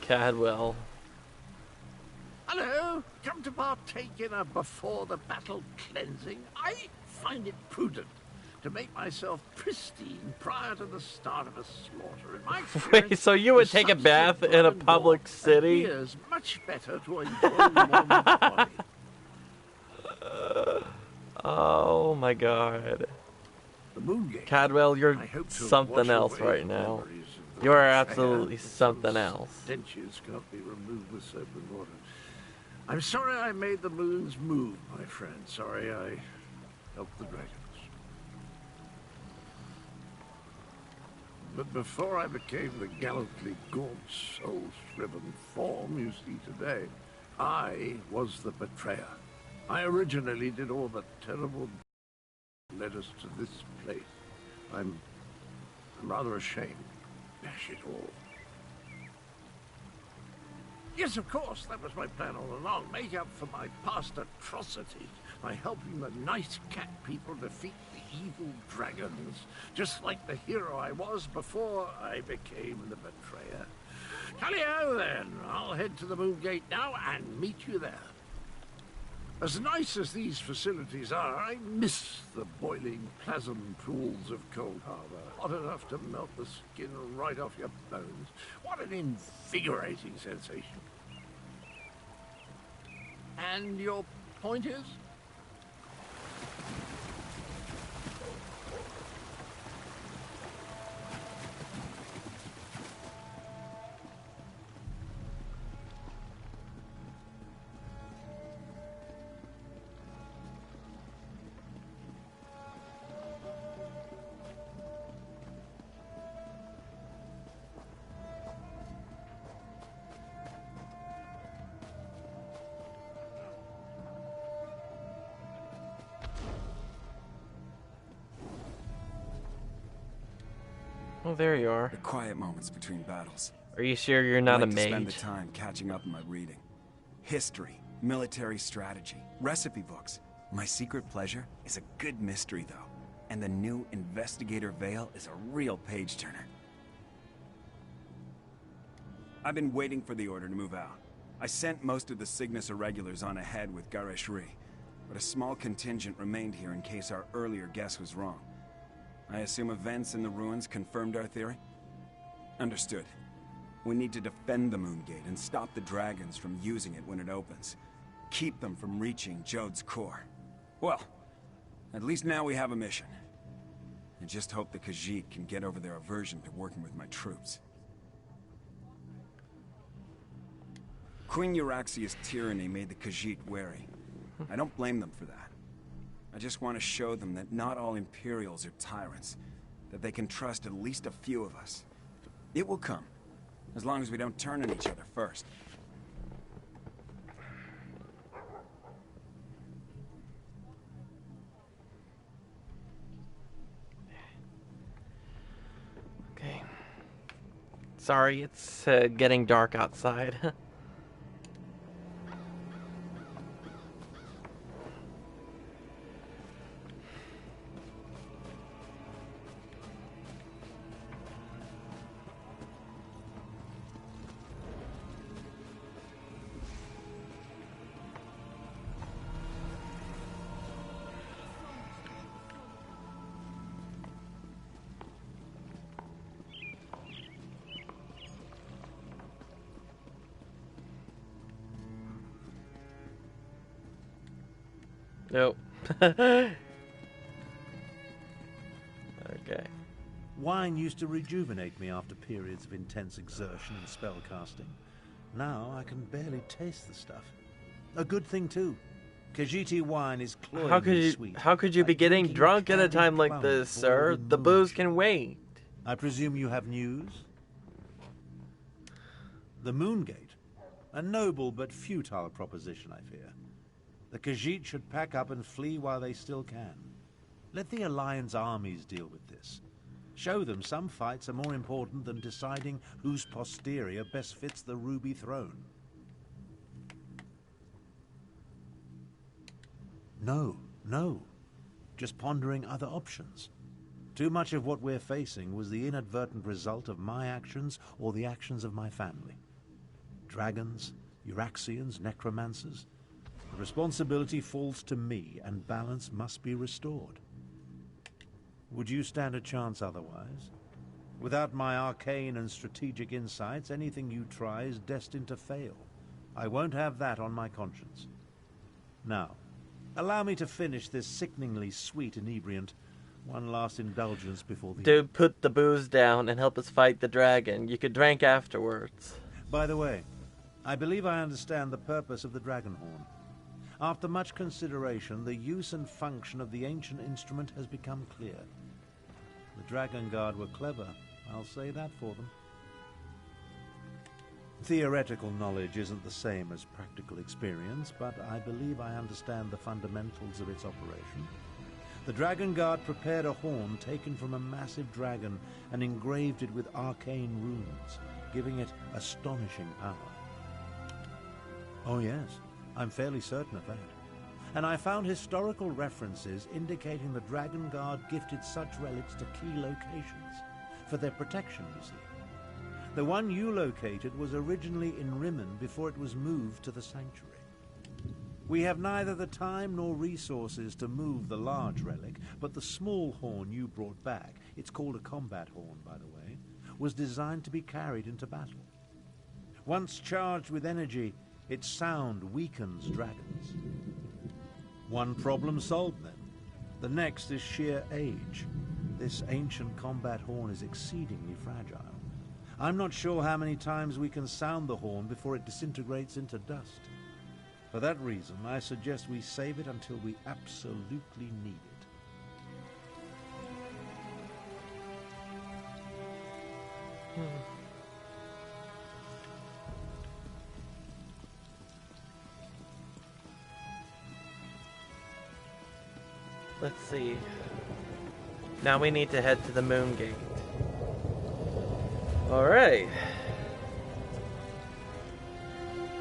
Cadwell. Hello, come to partake in a before the battle cleansing. I find it prudent to make myself pristine prior to the start of a slaughter. In my experience, Wait, so you would take a bath in a public city? It's much better to enjoy one's body. Oh my god. The Moongate. Cadwell, you're I hope to something wash else away right now. memories of the You are betrayal, absolutely and something some else. stenches can't be removed with soap and water. I'm sorry I made the moons move, my friend. Sorry I helped the dragons. But before I became the gallantly gaunt, soul-shriven form you see today, I was the betrayer. I originally did all the terrible led us to this place. I'm rather ashamed. Dash it all. Yes, of course, that was my plan all along. Make up for my past atrocities by helping the nice cat people defeat the evil dragons, just like the hero I was before I became the betrayer. Tally-ho, then. I'll head to the Moongate now and meet you there. As nice as these facilities are, I miss the boiling plasm pools of Cold Harbor. Hot enough to melt the skin right off your bones. What an invigorating sensation. And your point is? Oh, there you are. The quiet moments between battles. Are you sure you're not I a like to spend the mage? time catching up on my reading. History, military strategy, recipe books. My secret pleasure is a good mystery, though. And the new Investigator Veil is a real page-turner. I've been waiting for the order to move out. I sent most of the Cygnus Irregulars on ahead with Gareshri, but a small contingent remained here in case our earlier guess was wrong. I assume events in the ruins confirmed our theory? Understood. We need to defend the Moongate and stop the dragons from using it when it opens. Keep them from reaching Jode's core. Well, at least now we have a mission. I just hope the Khajiit can get over their aversion to working with my troops. Queen Euraxia's tyranny made the Khajiit wary. I don't blame them for that. I just want to show them that not all Imperials are tyrants, that they can trust at least a few of us. It will come, as long as we don't turn on each other first. Okay. Sorry, it's getting dark outside. Nope. Okay. Wine used to rejuvenate me after periods of intense exertion and spell casting. Now I can barely taste the stuff. A good thing too. Khajiiti wine is cloyingly sweet. How could you be like getting drinking drunk at a candied time like plum this, boiled sir? in The booze moonshine. can wait. I presume you have news? The Moongate. A noble but futile proposition, I fear. The Khajiit should pack up and flee while they still can. Let the Alliance armies deal with this. Show them some fights are more important than deciding whose posterior best fits the Ruby Throne. No, no. Just pondering other options. Too much of what we're facing was the inadvertent result of my actions or the actions of my family. Dragons, Euraxians, necromancers. The responsibility falls to me, and balance must be restored. Would you stand a chance otherwise? Without my arcane and strategic insights, anything you try is destined to fail. I won't have that on my conscience. Now, allow me to finish this sickeningly sweet inebriant. One last indulgence before the... Dude, put the booze down and help us fight the dragon. You could drink afterwards. By the way, I believe I understand the purpose of the dragon horn. After much consideration, the use and function of the ancient instrument has become clear. The Dragon Guard were clever, I'll say that for them. Theoretical knowledge isn't the same as practical experience, but I believe I understand the fundamentals of its operation. The Dragon Guard prepared a horn taken from a massive dragon and engraved it with arcane runes, giving it astonishing power. Oh yes, I'm fairly certain of that. And I found historical references indicating the Dragon Guard gifted such relics to key locations for their protection, you see. The one you located was originally in Rimmen before it was moved to the sanctuary. We have neither the time nor resources to move the large relic, but the small horn you brought back, it's called a combat horn, by the way, was designed to be carried into battle. Once charged with energy, its sound weakens dragons. One problem solved then. The next is sheer age. This ancient combat horn is exceedingly fragile. I'm not sure how many times we can sound the horn before it disintegrates into dust. For that reason, I suggest we save it until we absolutely need it. Let's see. Now we need to head to the Moon Gate. Alright.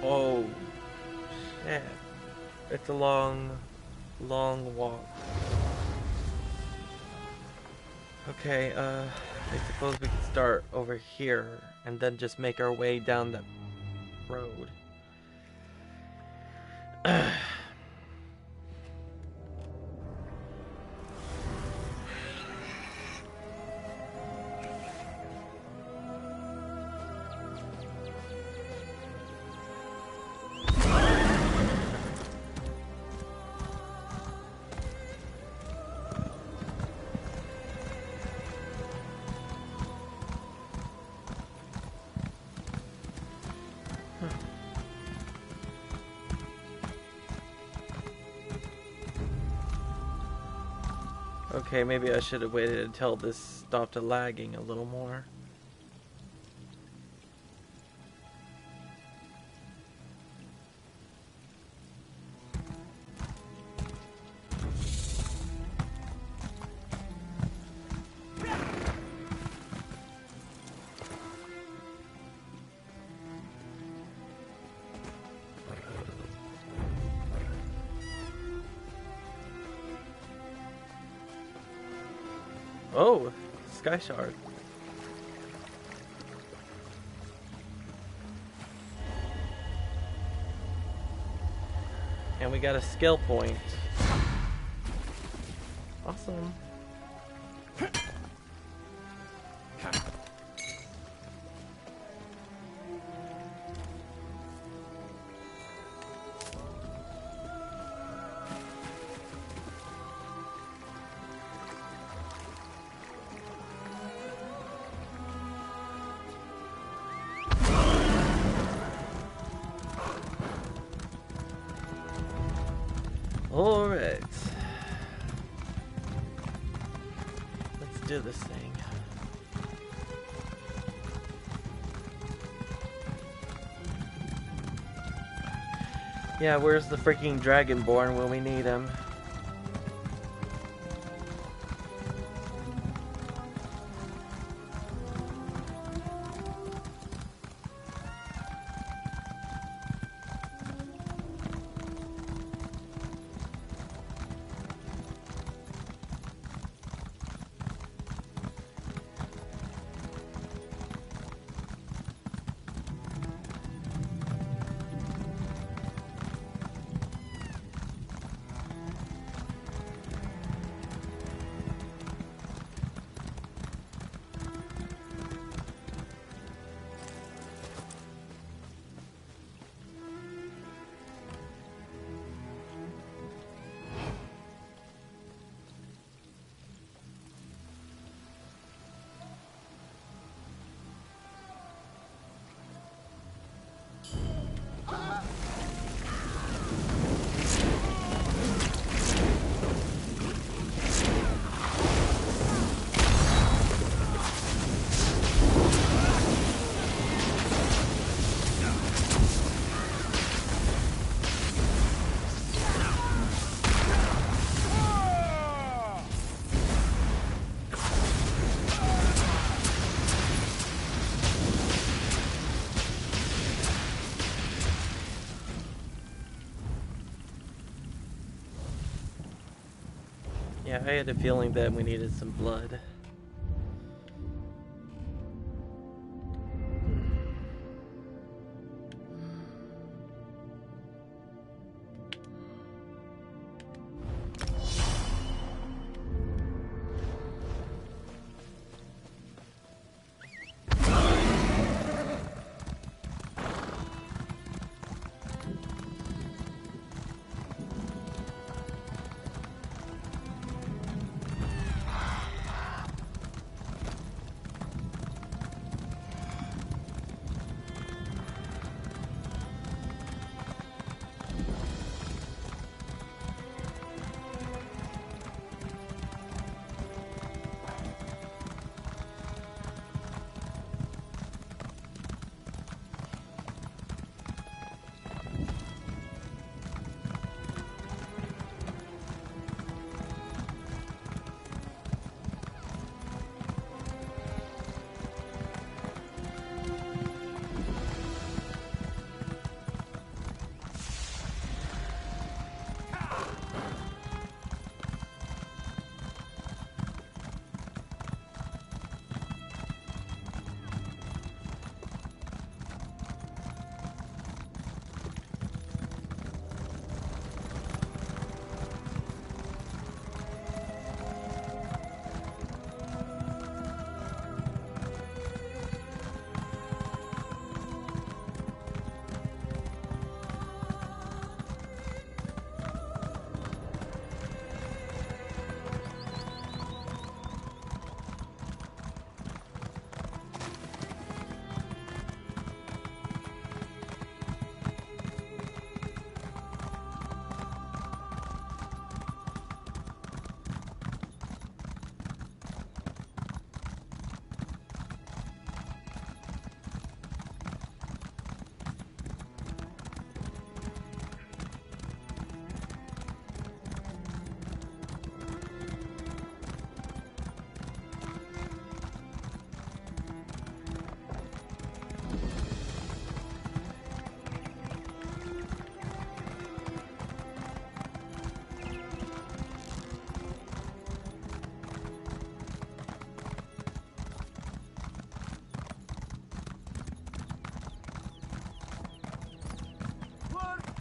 Oh, shit. It's a long, long walk. Okay, I suppose we can start over here and then just make our way down the road. Okay, maybe I should have waited until this stopped lagging a little more. Oh, Sky Shard. And we got a skill point. Awesome. Alright. Let's do this thing. Yeah, where's the freaking Dragonborn when we need him? Yeah, I had a feeling that we needed some blood.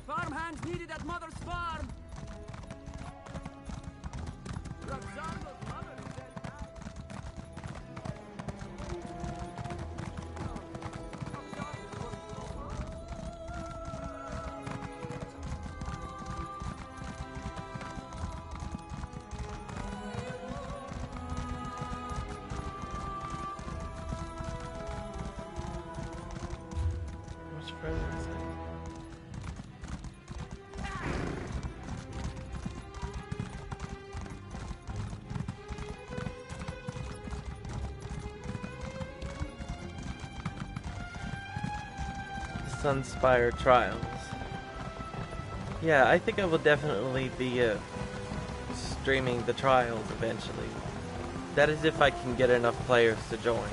Farmhands needed at Mother's farm. Roxanne's mother is dead now. Much further is it? Sunspire Trials. Yeah, I think I will definitely be streaming the trials eventually. That is if I can get enough players to join.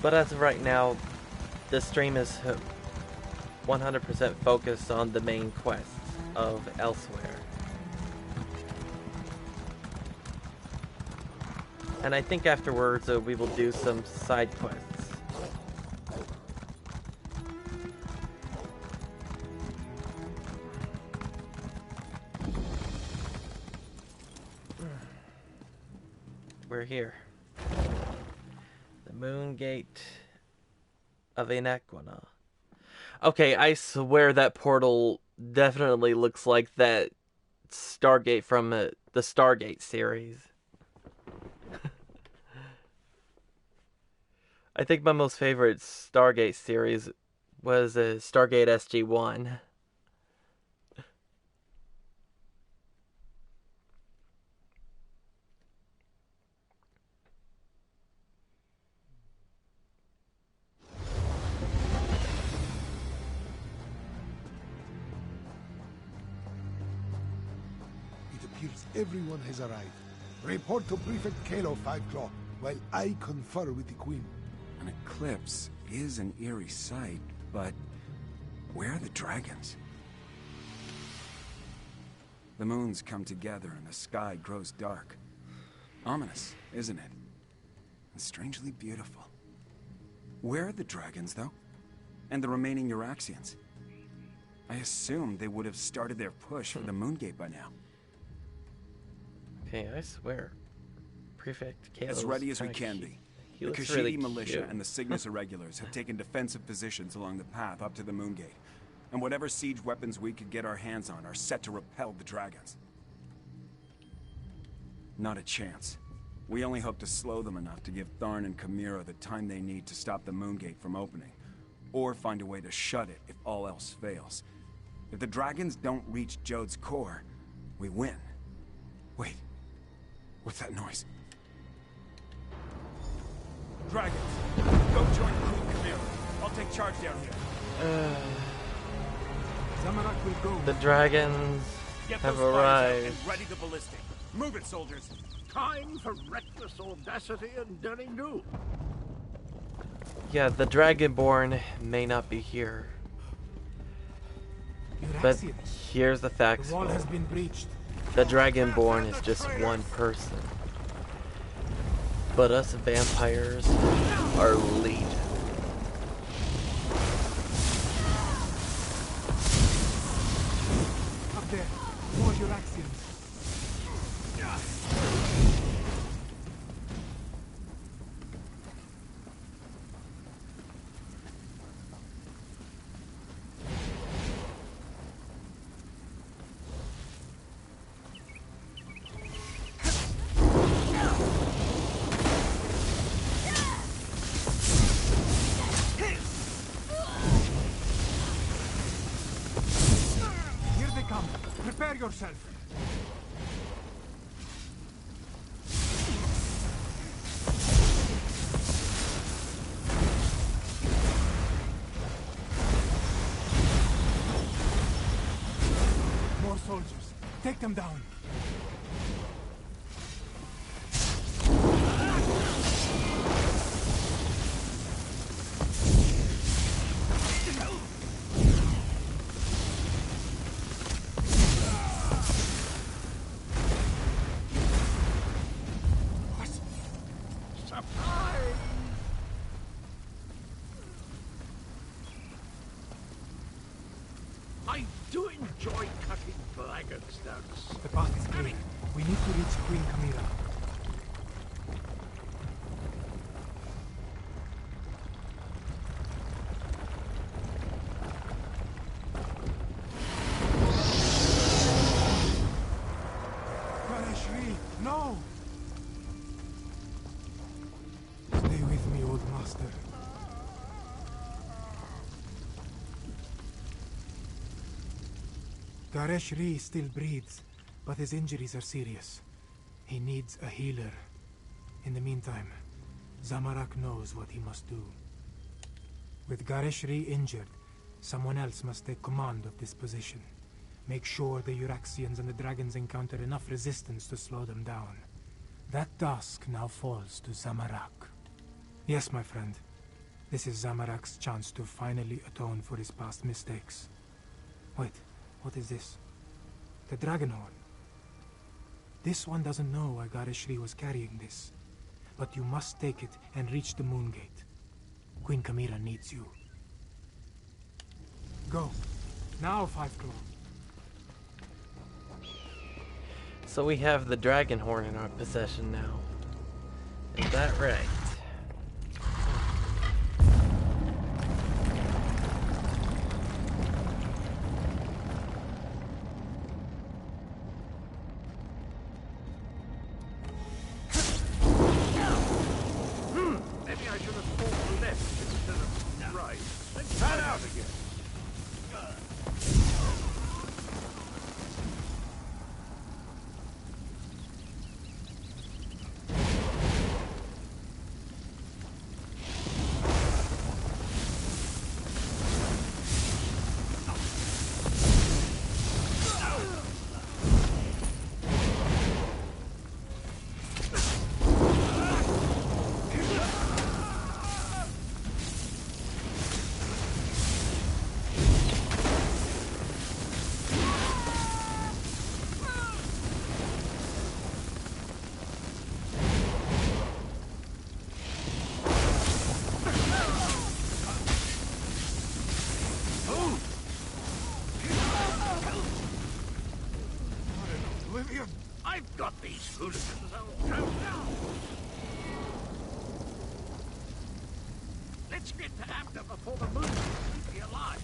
But as of right now, the stream is 100% focused on the main quests of Elsewhere. And I think afterwards we will do some side quests. We're here. The Moon Gate of Inequina. Okay, I swear that portal definitely looks like that Stargate from the Stargate series. I think my most favorite Stargate series was Stargate SG-1. It appears everyone has arrived. Report to Prefect Kalo, 5 while I confer with the Queen. An eclipse is an eerie sight, but where are the dragons? The moons come together and the sky grows dark. Ominous, isn't it? And strangely beautiful. Where are the dragons, though? And the remaining Euraxians? I assumed they would have started their push for the Moongate by now. Okay, I swear. Prefect Kalo's As ready as we can be. He The looks Kashidi really militia cute. and the Cygnus Irregulars have taken defensive positions along the path up to the Moongate. And whatever siege weapons we could get our hands on are set to repel the dragons. Not a chance. We only hope to slow them enough to give Tharn and Chimera the time they need to stop the Moongate from opening. Or find a way to shut it if all else fails. If the dragons don't reach Jode's core, we win. Wait. What's that noise? Dragons! Go join Queen Chimera. I'll take charge down here. Zamorak will go. The dragons Get have those fires out arrived. and ready the ballistic. Move it, soldiers. Time for reckless audacity and daring do. Yeah, the Dragonborn may not be here. But Euraxians. here's the facts. The wall has folks. been breached. The Dragonborn is just one person. But us vampires are legion. Up there. More Euraxians. Here they come. Prepare yourself. More soldiers. Take them down. Surprise! I do enjoy cutting dragons down. The path is clear. We need to reach Queen Chimera. Gareshri, no! Stay with me, old master. Gareshri still breathes, but his injuries are serious. He needs a healer. In the meantime, Zamorak knows what he must do. With Gareshri injured, someone else must take command of this position. Make sure the Euraxians and the dragons encounter enough resistance to slow them down. That task now falls to Zamorak. Yes, my friend. This is Zamorak's chance to finally atone for his past mistakes. Wait, what is this? The dragon horn. This one doesn't know why Gareshri was carrying this. But you must take it and reach the Moongate. Queen Chimera needs you. Go. Now, 5 So we have the dragon horn in our possession now. Is that right? I've got these hooligans all down now. Let's get to Abner before the moon's completely alive.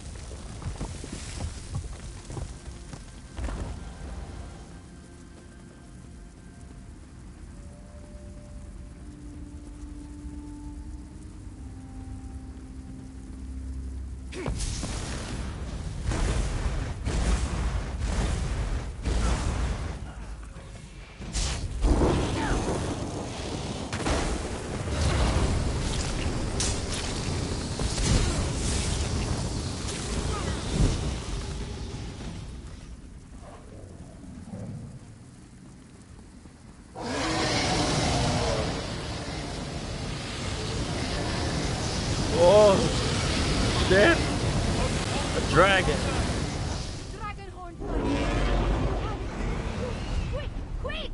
Oh, shit! A dragon. Dragonhorn! Quick! Quick!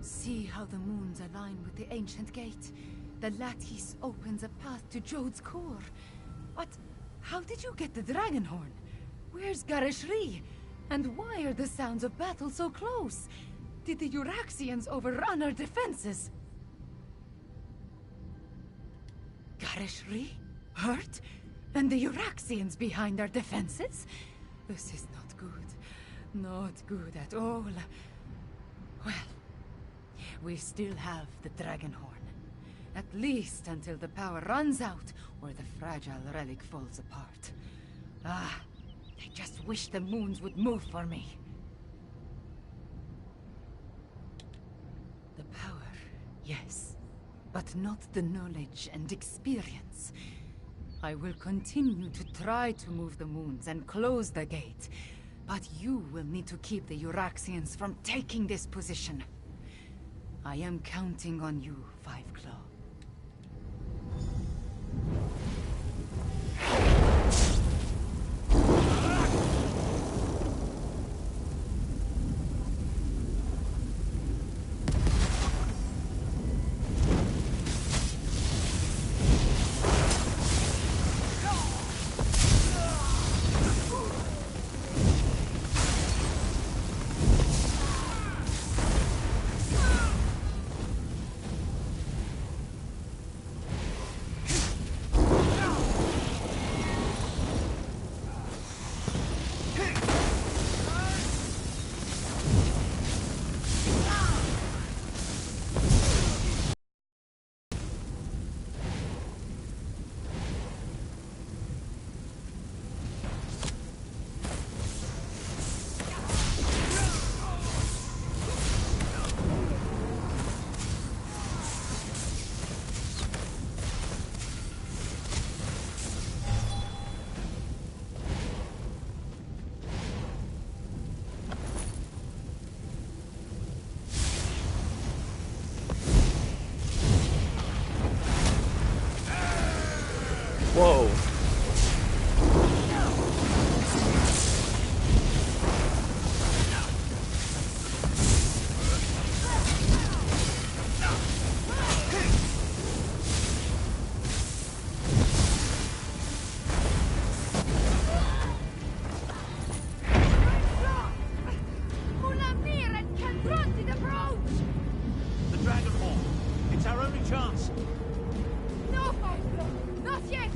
See how the moons align with the ancient gate. The lattice opens a path to Jode's core. But how did you get the Dragonhorn? Where's Gareshri? And why are the sounds of battle so close? Did the Euraxians overrun our defenses? Gareshri? Hurt? And the Euraxians behind our defenses? This is not good. Not good at all. Well, we still have the Dragonhorn. At least until the power runs out, or the fragile relic falls apart. Ah, I just wish the moons would move for me. The power, yes, but not the knowledge and experience. I will continue to try to move the moons and close the gate, but you will need to keep the Euraxians from taking this position. I am counting on you, Five Claw. Whoa. The Dragonhorn. It's our only chance. No, Five Claw! Not yet!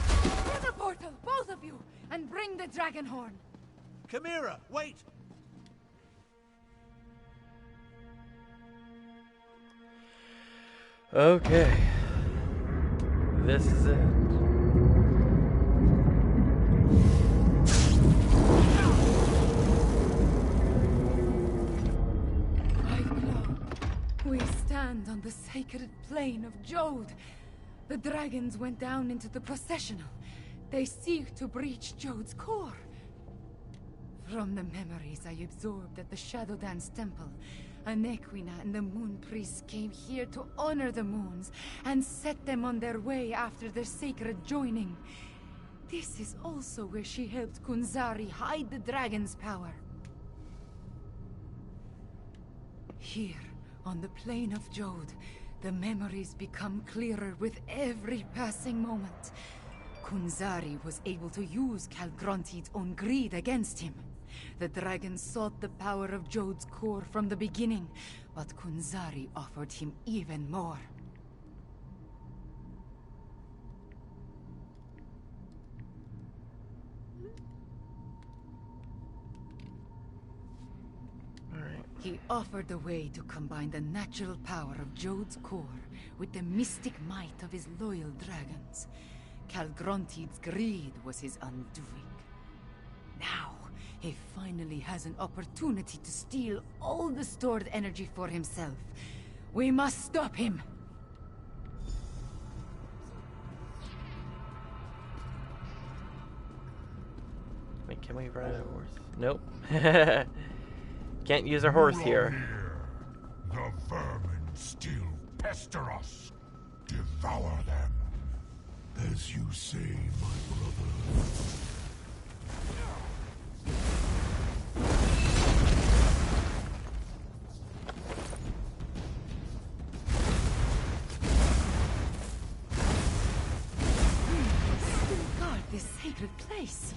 Through the portal, both of you, and bring the Dragonhorn. Chimera, wait! Okay. This is it. We stand on the sacred plane of Jode. The dragons went down into the processional. They seek to breach Jode's core. From the memories I absorbed at the Shadow Dance Temple, Anequina and the Moon Priests came here to honor the moons and set them on their way after their sacred joining. This is also where she helped Kunzari hide the dragon's power. Here, on the plane of Jode, the memories become clearer with every passing moment. Kunzari was able to use Calgronti's own greed against him. The dragon sought the power of Jode's core from the beginning, but Kunzari offered him even more. He offered a way to combine the natural power of Jode's core with the mystic might of his loyal dragons. Calgronti's greed was his undoing. Now, he finally has an opportunity to steal all the stored energy for himself. We must stop him! Wait, can we ride a horse? Nope. Can't use a horse here. The vermin still pester us. Devour them. As you say, my brother. Still guard this sacred place.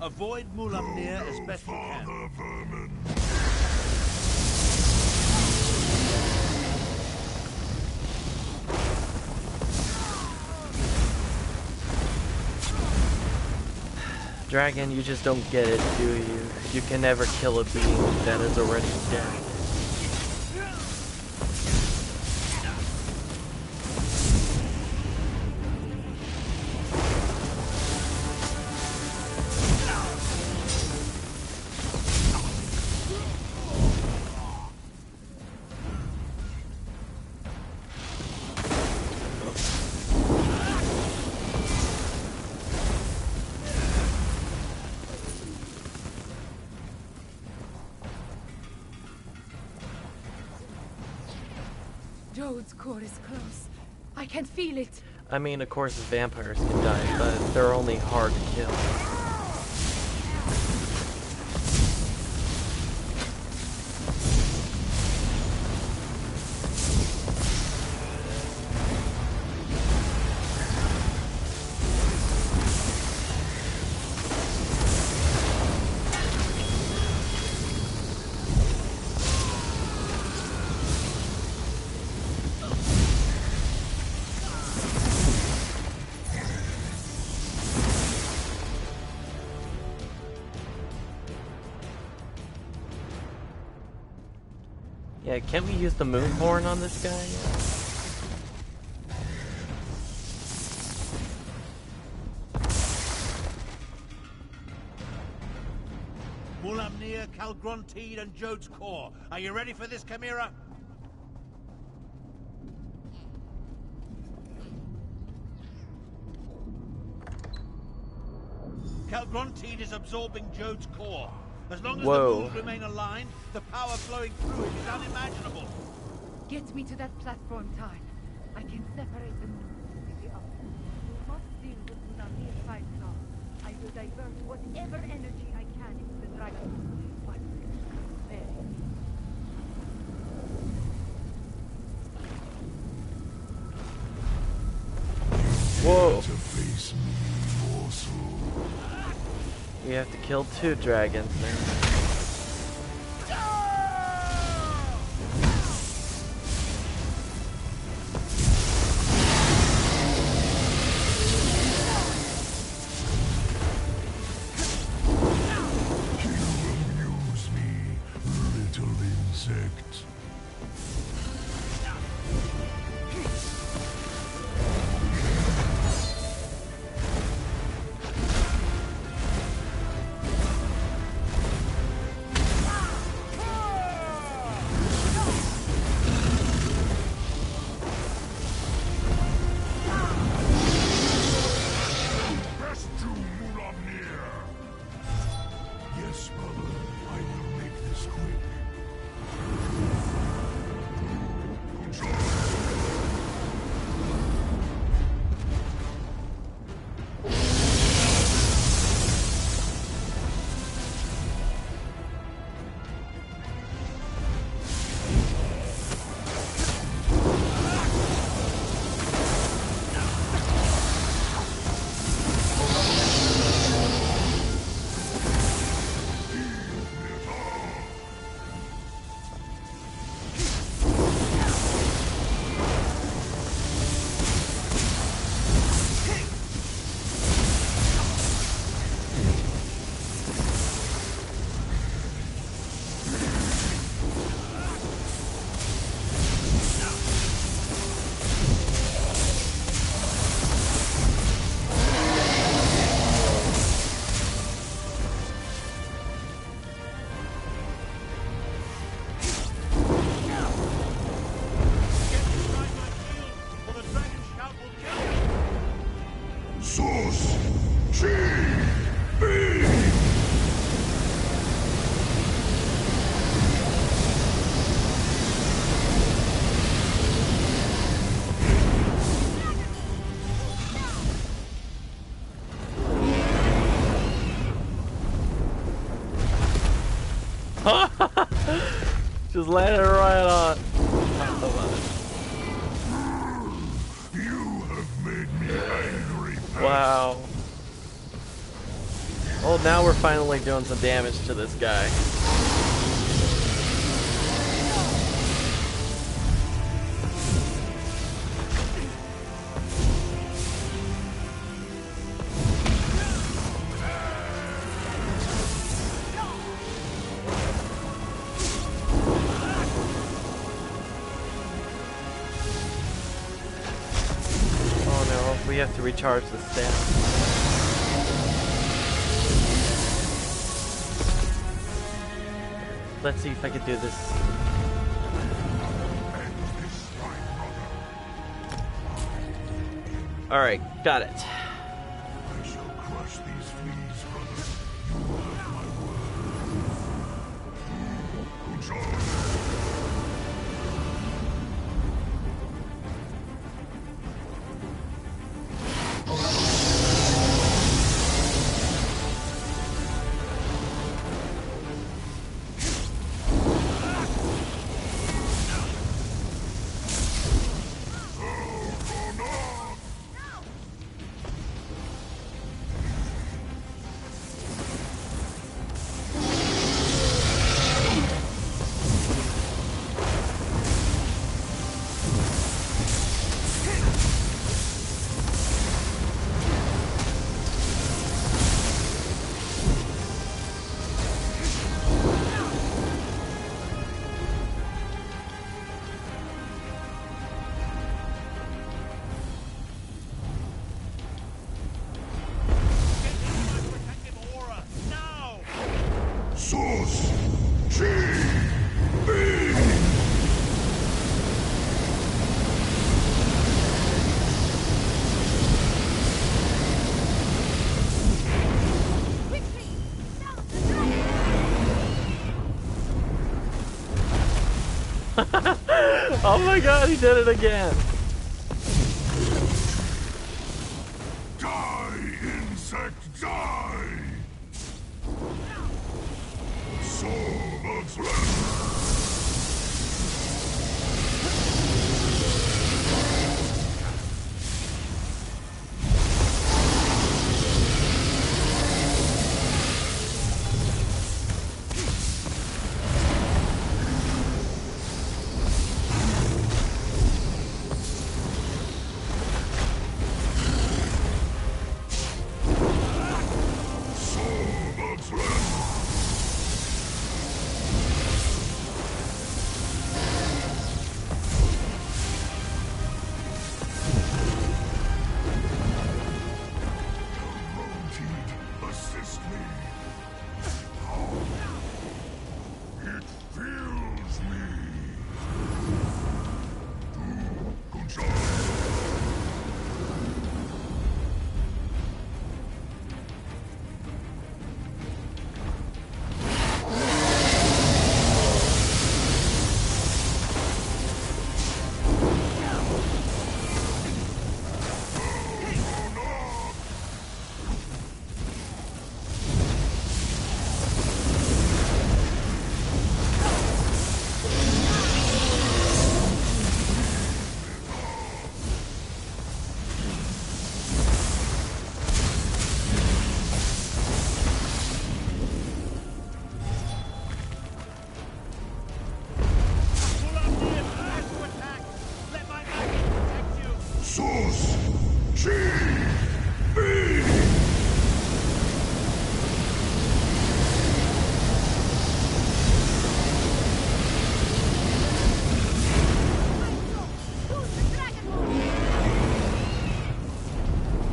Avoid Mulamnir as best you can. Dragon, you just don't get it, do you? You can never kill a being that is already dead. Jode's core is close. I can feel it. I mean, of course vampires can die, but they're only hard to kill. Yeah, can't we use the moon horn on this guy? Mulamnir, Calgrontiid, and Jode's core. Are you ready for this, Chimera? Calgrontine is absorbing Jode's core. As long as Whoa. the moons remain aligned, the power flowing through it is unimaginable. Get me to that platform, Ty. I can separate the moons with the other. You must deal with Munamir 5 now. I will divert whatever energy I can into the dragon. But very. Whoa. To face me, morsel. We have to kill 2 dragons now. Amuse me, little insect. Best to Mulamnir. Yes, brother, I will make this quick. Sus! Chi! Be! Just landed right on. You have made me angry. Wow. Well, now we're finally doing some damage to this guy. Oh no, we have to recharge the staff. Let's see if I can do this. Alright, got it. I shall crush these fleas, brother. You have my Sus! Chi! Be! Oh my god, he did it again! Die, insect, die! Soul of flesh! Assist me. It fills me. Good job. Source G.B.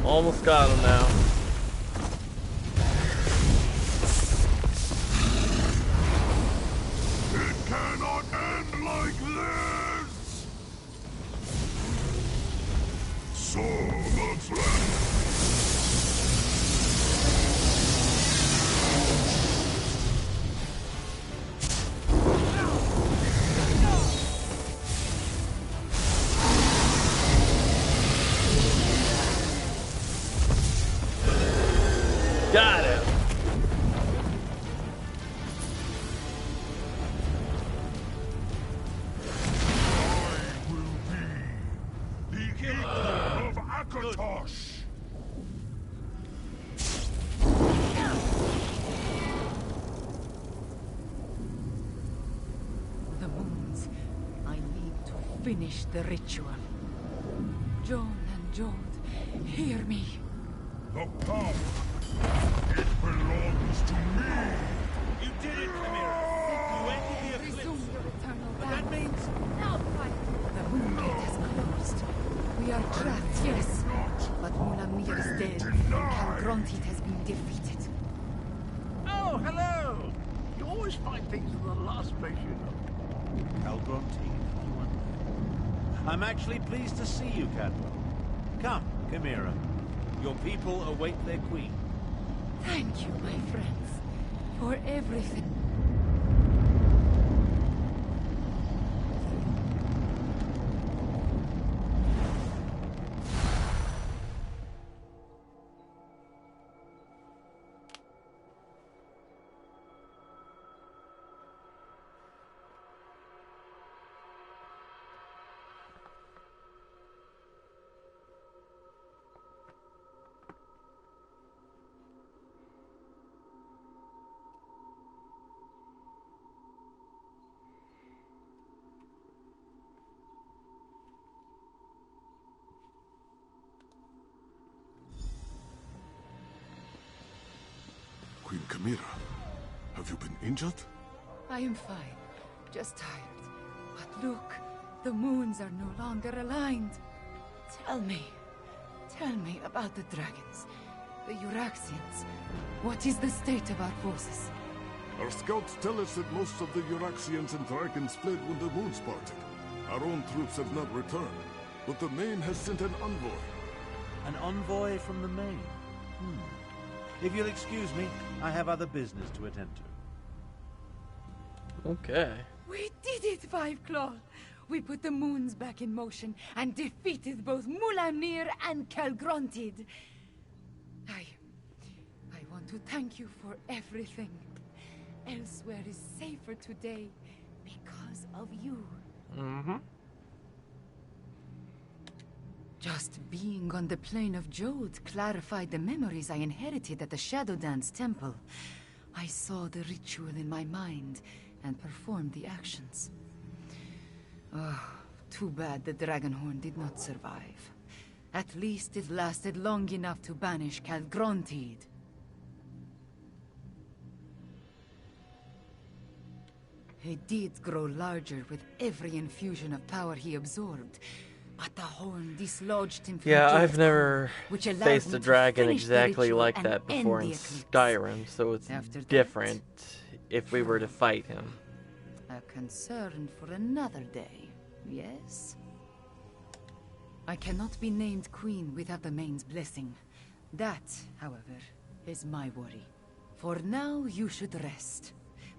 Almost got him now. It cannot end like this! Soul of flesh! Got it! The Eagle of Akatosh! The moons. I need to finish the ritual. John and Jode, hear me. The power! It belongs to me! You did it, Chimera! You ended the eclipse! Resume your eternal But that battle. means... Now fight! The moon gate has closed. We are trapped, yes. But Mulamir is dead, and Calgrontit has been defeated. Oh, hello! You always find things in the last place you know. Calgronti, I wonder. I'm actually pleased to see you, Cadwell. Come, Chimera. Your people await their queen. Thank you, my friends, for everything. Queen Chimera, have you been injured? I am fine, just tired. But look, the moons are no longer aligned. Tell me about the dragons, the Euraxians. What is the state of our forces? Our scouts tell us that most of the Euraxians and dragons fled when the moons parted. Our own troops have not returned, but the Main has sent an envoy. An envoy from the Main? If you'll excuse me, I have other business to attend to. Okay. We did it, Five Claw! we put the moons back in motion and defeated both Mulamnir and Calgrontid. I want to thank you for everything. Elsewhere is safer today because of you. Mm-hmm. Just being on the plane of Jode clarified the memories I inherited at the Shadow Dance Temple. I saw the ritual in my mind and performed the actions. Oh, too bad the Dragonhorn did not survive. At least it lasted long enough to banish Calgrontid. He did grow larger with every infusion of power he absorbed, but the horn dislodged him from Yeah, I've Jode's never core, which allowed faced me a to dragon finish the exactly ritual like and that end before the in eclipse. Skyrim, so it's After that, different if we were to fight him. a concern for another day, yes? I cannot be named queen without the Main's blessing. That, however, is my worry. For now, you should rest.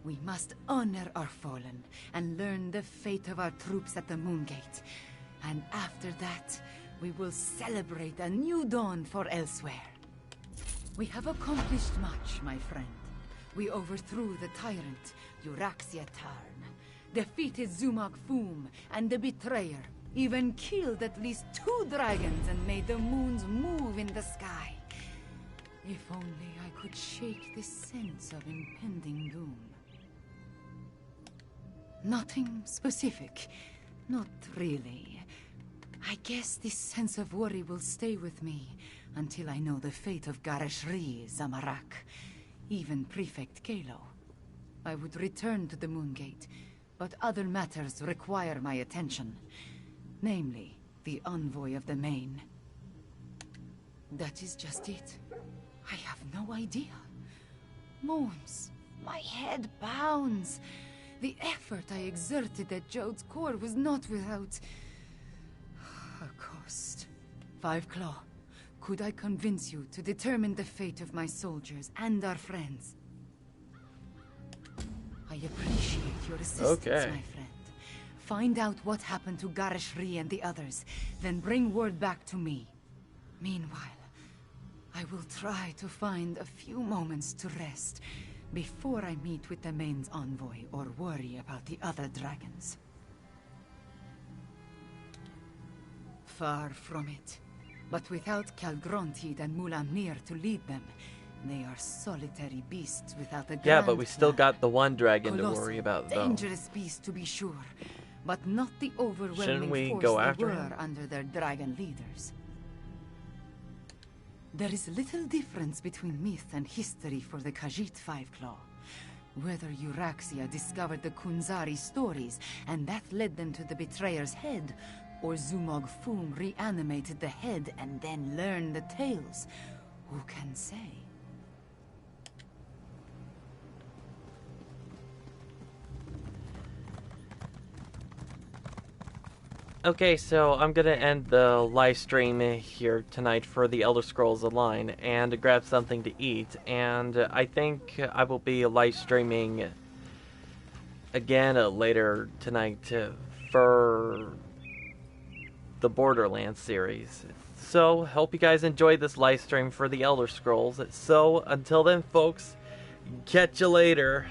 We must honor our fallen and learn the fate of our troops at the Moongate. And after that, we will celebrate a new dawn for elsewhere. We have accomplished much, my friend. We overthrew the tyrant, Euraxia Tarn, defeated Zumog Foom and the Betrayer, even killed at least 2 dragons and made the moons move in the sky. If only I could shake this sense of impending doom. Nothing specific. Not really. I guess this sense of worry will stay with me until I know the fate of Gareshri, Zamarak, even Prefect Kalo. I would return to the Moongate, but other matters require my attention. Namely, the envoy of the Main. That is just it. I have no idea. Moons, my head pounds. The effort I exerted at Jode's core was not without a cost. Five Claw, could I convince you to determine the fate of my soldiers and our friends? I appreciate your assistance, my friend. Find out what happened to Gareshri and the others, then bring word back to me. Meanwhile, I will try to find a few moments to rest before I meet with the Main's envoy or worry about the other dragons. Far from it. But without Calgrontid and Mulamnir to lead them, they are solitary beasts without a Yeah, but we grand still plan. got the one dragon to Colossal, worry about, though. dangerous beast to be sure, but not the overwhelming Shouldn't we force go they after were him? under their dragon leaders. There is little difference between myth and history for the Khajiit Five-Claw. Whether Euraxia discovered the Kunzari stories, and that led them to the Betrayer's head, or Zumog Foom reanimated the head and then learned the tales, who can say? Okay, so I'm gonna end the live stream here tonight for the Elder Scrolls Online and grab something to eat, and I think I will be live streaming again later tonight for the Borderlands series. So, hope you guys enjoyed this live stream for the Elder Scrolls. So, until then, folks, catch you later.